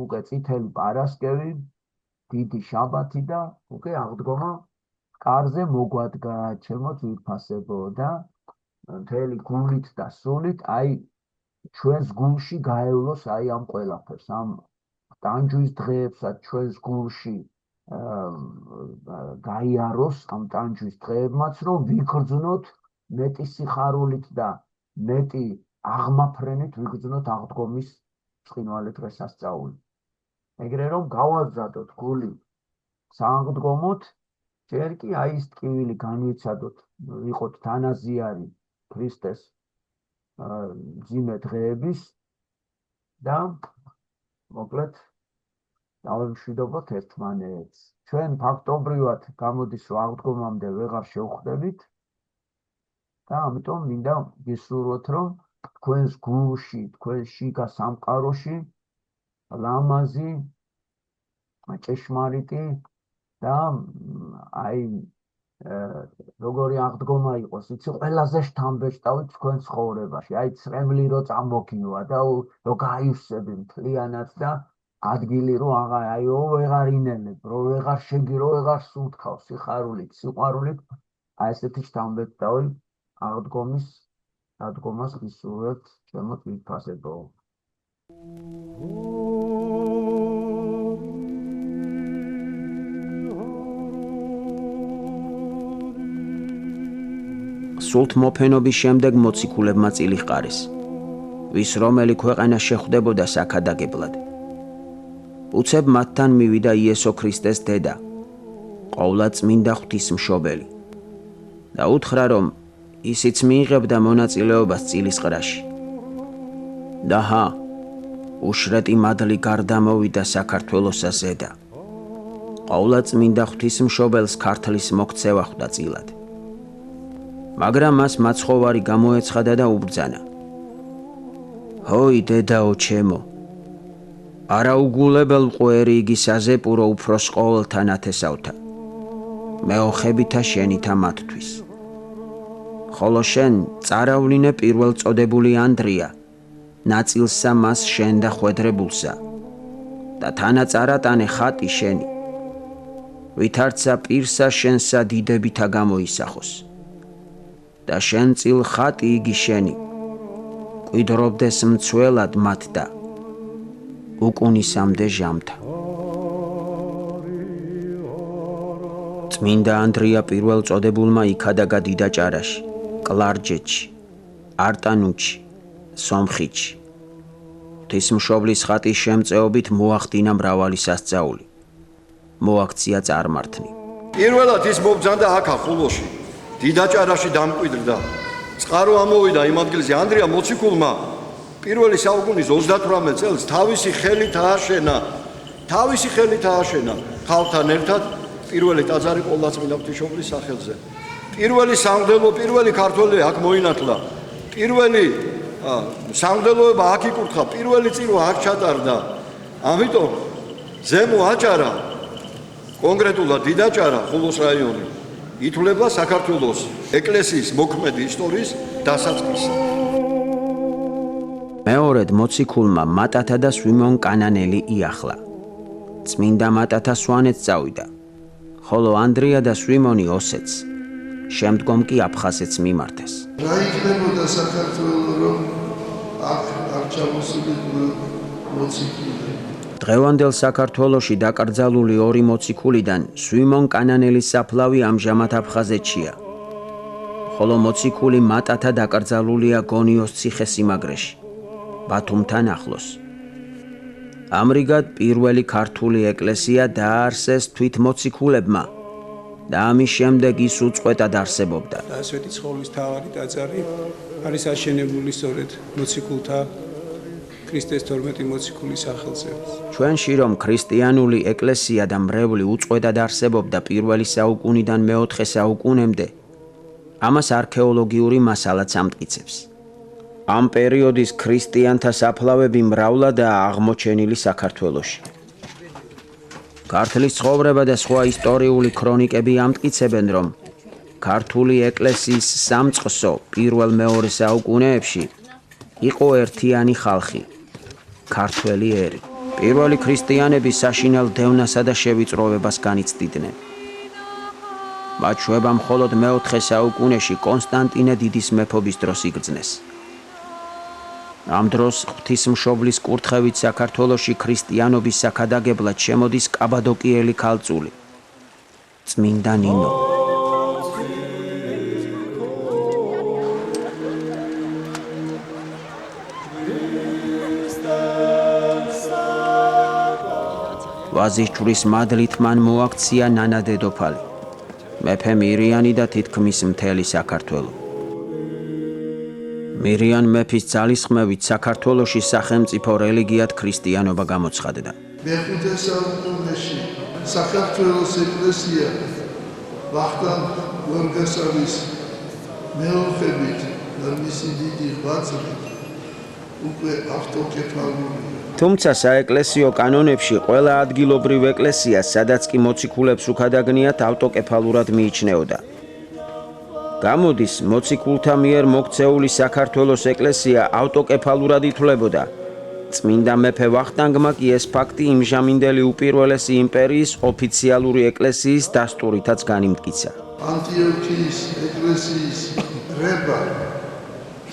უკვე წითელი პარასკევი, დიდი შაბათი და უკვე აღდგომა კარზე მოგვადგა ჩემო ძვირფასებო და მთელი გულით და სულით აი ჩვენს გულში გაევლოს აი ამ ყველაფერს, ამ ტანჯვის დღეებსაც ჩვენს გულში გაიაროს ამ ტანჯვის დღეებმაც, რომ ვიგრძნოთ მეტი სიხარულით და მეტი აღმაფრენით ვიგრძნოთ აღდგომის ბრწყინვალე დღესასწაული. ეგრე რომ გავაზრდოთ გული სააღდგომოთ ჯერ კი აი ეს ტკივილი განვიცადოთ, იყოთ თანაზიარი ქრისტეს მძიმე დღეების და მოკლედ დავემშვიდობოთ ერთმანეთს. ჩვენ ფაქტობრივად გამოდის რომ აღდგომამდე ვეღარ შევხვდებით და ამიტომ მინდა გისურვოთ რომ თქვენს გულში, თქვენს შიგა სამყაროში ლამაზი, ჭეშმარიტი და აი როგორი აღდგომა იყოს, იცი, ყველაზე შთამბეჭდავი თქვენ ცხოვრებაში. აი წრემლი რო წამოგივა და რო გაივსები მთლიანად და ადგილი რო აი ვეღარ ინელებ, რო ვეღარ შეგი, რო ვეღარ სუნთქავ სიხარულით, სიყვარულით, აი ესეთი შთამბეჭდავი აღდგომას გისურვებთ ჩემო თვითფასებო. სულთ მოფენობის შემდეგ მოციქულებმა წილი ჰყარეს, ვის რომელი ქვეყანა შეხვდებოდა საქადაგებლად. უცებ მათთან მივიდა იესო ქრისტეს დედა, ყოვლადწმინდა ღვთისმშობელი და უთხრა, რომ ისიც მიიღებდა მონაწილეობას წილისყრაში. და ჰა, უშრეტი მადლი გარდა მოვიდა საქართველოსა ზედა. ყოვლადწმინდა ღვთისმშობელს ქართლის მოქცევა ხვდა წილად. მაგრამ მას მაცხოვარი გამოეცხადა და უბრძანა: ჰოი დედაო ჩემო, არაუგულებელ მყვერი იგი საზეპურო უფროს ყოველთა ნათესავთა, მეოხებითა შენითა მათთვის. ხოლო შენ წარავლინე პირველ წოდებული ანდრია, ნაწილსა მას შენ და ხვედრებულსა და თანაწარატანე ხატი შენი, ვითარცა პირსა შენსა დიდებითა გამოისახოს. და შენ წილ ხატი იგი შენი, კვიდრობდეს მცველად მათ და უკუნისამდე ჟამთა. წმინდა ანდრია პირველ წოდებულმა იქადაგა დიდაჭარაში, კლარჯეთში, არტანუჩში, სომხეთში. ღვთისმშობლის ხატის შემწეობით მოახდინა მრავალი სასწაული, მოაქცია წარმართნი. პირველად ის მობრძანდა აქ ხულოში, დიდაჭარაში დამკვიდრდა. წყარო ამოვიდა იმ ადგილზე. ანდრია მოციქულმა პირველი საუკუნის 38 წელს თავისი ხელით ააშენა ხალხთან ერთად პირველი ტაძარი ყოვლადწმინდა ღვთისმშობლის სახელზე. პირველი სამღვდელო, პირველი ქართველი აქ მოინათლა. პირველი სამღვდელოება აქ იკურთხა, პირველი წირო აქ ჩატარდა. ამიტომ ზემო აჭარა, კონკრეტულად დიდაჭარა, ხულოს რაიონი ითვლება საქართველოს ეკლესიის მოქმედი ისტორიის დასაწყისად. მეორედ მოციქულმა მატათა და სვიმონ კანანელი იახლა. წმინდა მატათა სვანეთს წავიდა, ხოლო ანდრია და სვიმონი ოსეთს, შემდგომ კი აფხაზეთს მიმართეს. რა იქნებოდა საქართველოს, რომ აქ ჩამოსულიყო მოციქული? დღევანდელ საქართველოში დაკრძალული ორი მოციქულიდან სვიმონ კანანელის საფლავი ამჟამად აფხაზეთშია, ხოლო მოციქული მატათა დაკრძალულია გონიოს ციხესიმაგრეში, ბათუმთან ახლოს. ამრიგად პირველი ქართული ეკლესია დააარსეს თვითმოციქულებმა და ამის შემდეგ ის უწყვეტად არსებობდა. ასეთი ცხოვლის თავარი ტაძარი არის აშენებული სწორედ მოციქულთა ქრისტეს 12 მოციქულის სახელზე. ჩვენში რომ ქრისტიანული ეკლესია და მრევლი უწყვეტად არსებობდა პირველი საუკუნიდან მეოთხე საუკუნემდე, ამას არქეოლოგიური მასალაც ამტკიცებს. ამ პერიოდის ქრისტიანთა საფლავები მრავლადაა აღმოჩენილი საქართველოში. ქართლის ცხოვრება და სხვა ისტორიული ქრონიკები ამტკიცებენ, რომ ქართული ეკლესიის სამწყსო პირველ-მეორე საუკუნეებში იყო ერთიანი ხალხი, ქართველი ერი. პირველი ქრისტიანები საშინელ დევნასა და შევიწროვებას განიცდიდნენ. მათ შვება მხოლოდ მეოთხე საუკუნეში კონსტანტინე დიდის მეფობის დროს იგრძნეს. ამ დროს ღვთისმშობლის კურთხევით საქართველოში ქრისტიანობის საქადაგებლად შემოდის კაბადოკიელი ქალწული, წმინდა ნინო. ვაზის ჯვრის მადლით მან მოაქცია ნანა დედოფალი, მეფე მირიანი და თითქმის მთელი საქართველო. მირიან მეფის ძალისხმევით საქართველოში სახელმწიფო რელიგიად ქრისტიანობა გამოცხადდა. მეხუთე საუკუნეში საქართველოს ეკლესია ვახტანგ გორგასალის მეოხებით და მისი დიდი ღვაწლით უკვე ავტოკეფალურია. თუმცა საეკლესიო კანონებში ყველა ადგილობრივ ეკლესიას, სადაც კი მოციქულებს უქადაგნიათ, ავტოკეფალურად მიიჩნეოდა. გამოდის, მოციქულთა მიერ მოქცეული საქართველოს ეკლესია ავტოკეფალურად ითვლებოდა. წმინდა მეფე ვახტანგმა კი ეს ფაქტი იმჟამინდელი უპირველესი იმპერიის ოფიციალური ეკლესიის დასტურითაც განიმტკიცა. ანტიოქიის ეკლესიის რება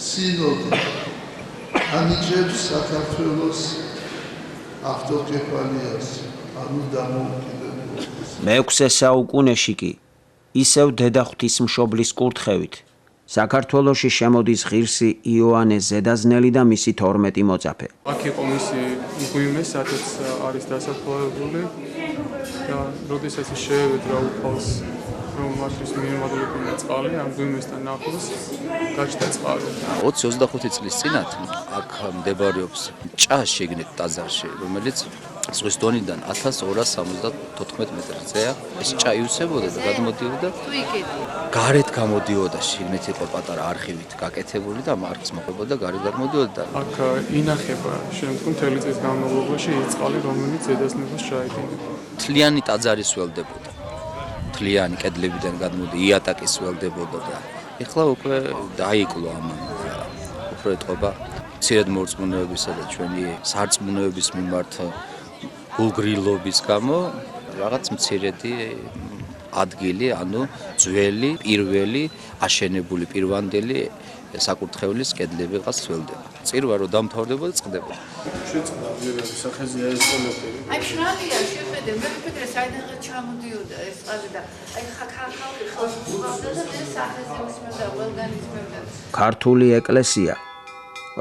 სინოდი ანიჭებს საქართველოს ავტოკეფალიას, ანუ დამოუკიდებლობას. მე-6 საუკუნეში კი ისევ დედა ღვთისმშობლის კურთხევით საქართველოში შემოდის ღირსი იოანე ზედაზნელი და მისი 12 მოწაფე. აქ იყო მისი მღვიმე, სადაც არის დასაფლავებული და როდესაც შეევედრა უფალს, რომ მათთვის მიემადლებინა წყალი, ამ მღვიმესთან ახლოს გაჩნდა წყალი. 20-25 წლის წინათ აქ მდებარეობს ჭა შეგნით ტაძარში, რომელიც ზღვის დონიდან 1274 მეტრზეა. ეს ჭა ივსებოდა და გადმოდიოდა. გარეთ გამოდიოდა, შიგნით იყო პატარა არხივით გაკეთებული და მარკს მოყვებოდა, გარეთ გამოდიოდა. აქ ინახება შემდგომ მთელი წლის განმავლობაში ის წყალი, რომელიც ზედაზნელს ჩაედინება. თლიანი ტაძარი სველდებოდა. თლიანი კედლებიდან გადმოდი იატაკი სველდებოდა და ეხლა უკვე დაიკლო ამან. უფრო ეტყობა მცირედ მორწმუნეებისა და ჩვენი სარწმუნოების მიმართ გულგრილობის გამო რაღაც მცირედი ადგილი, ანუ ძველი, პირველი, აშენებული პირვანდელი საკურთხევლის კედლებიღაც სველდება. წირვა რომ დამთავრდებოდა, წყდებოდა. შეწყდა სახეზეა ეს ყველაფერი. აი შრალია შეხედე, მე ვფიქრე საიდანღაც ჩამოდიოდა ეს წყალი და აი ხალხი ხალხი უყავდა და ეს სახეზე უსმენდა ყველგან ისმევდა. ქართული ეკლესია,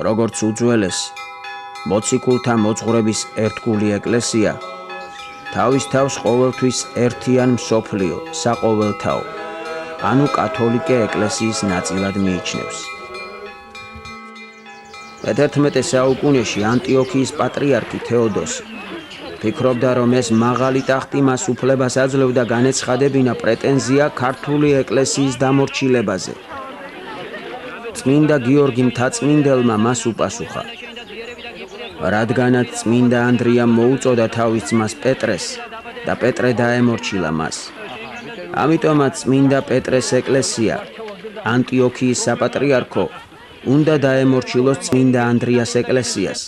როგორც უძველეს მოციქულთა მოძღვრების ერთგული ეკლესია, თავის თავს ყოველთვის ერთიან მსოფლიო, საყოველთაო, ანუ კათოლიკე ეკლესიის ნაწილად მიიჩნევს. მე-11 საუკუნეში ანტიოქიის პატრიარქი თეოდოსი ფიქრობდა, რომ ეს მაღალი ტახტი მას უფლებას აძლევდა განეცხადებინა პრეტენზია ქართული ეკლესიის დამორჩილებაზე. წმინდა გიორგი მთაწმინდელმა მას უპასუხა. რადგანაც წმინდა ანდრიამ მოუწოდა თავის ძმას პეტრეს და პეტრე დაემორჩილა მას. ამიტომაც წმინდა პეტრეს ეკლესია, ანტიოქიის საპატრიარქო, უნდა დაემორჩილოს წმინდა ანდრიას ეკლესიას,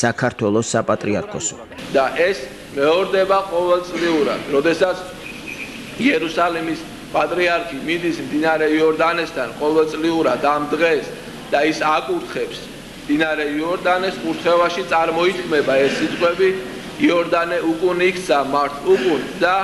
საქართველოს საპატრიარქოსო. და ეს მეორდება ყოველწლიურად, როდესაც იერუსალიმის პატრიარქი მიდის მდინარე იორდანესთან ყოველწლიურად ამ დღეს და ის აკურთხებს მდინარე იორდანეს, კურთხევაში წარმოითქმება ეს სიტყვები: იორდანე უკուն იქცა მართ უკուն და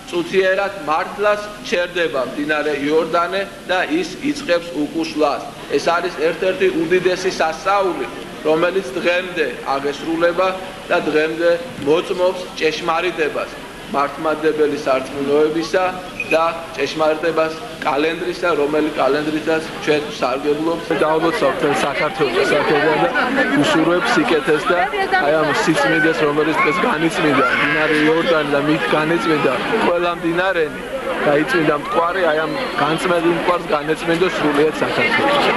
წუთიერად მართლას ჩერდება მდინარე იორდანე და ის იწყებს უკუშლას. ეს არის ერთ-ერთი უდიდესი სასწაული, რომელიც დღემდე აღესრულება და დღემდე მოწმობს ჭეშმარიტებას, მართლმადიდებელი სარწმუნოებისა და ჭეშმარიტებას კალენდრისა, რომელი კალენდრითაც ჩვენ ვსარგებლობთ. დავდოცავთ საქართველოს აქედან და უშურვებს სიკეთეს და აი ამ სიწმინდეს, რომელიც დღეს განიწმინდა მდინარე იორდანი და მით განიწმინდა ყველა მდინარენი და იწმინდა მტკვარი, აი ამ განწმენდილ მტკვარს განეწმინდოს სრულიად საქართველოს.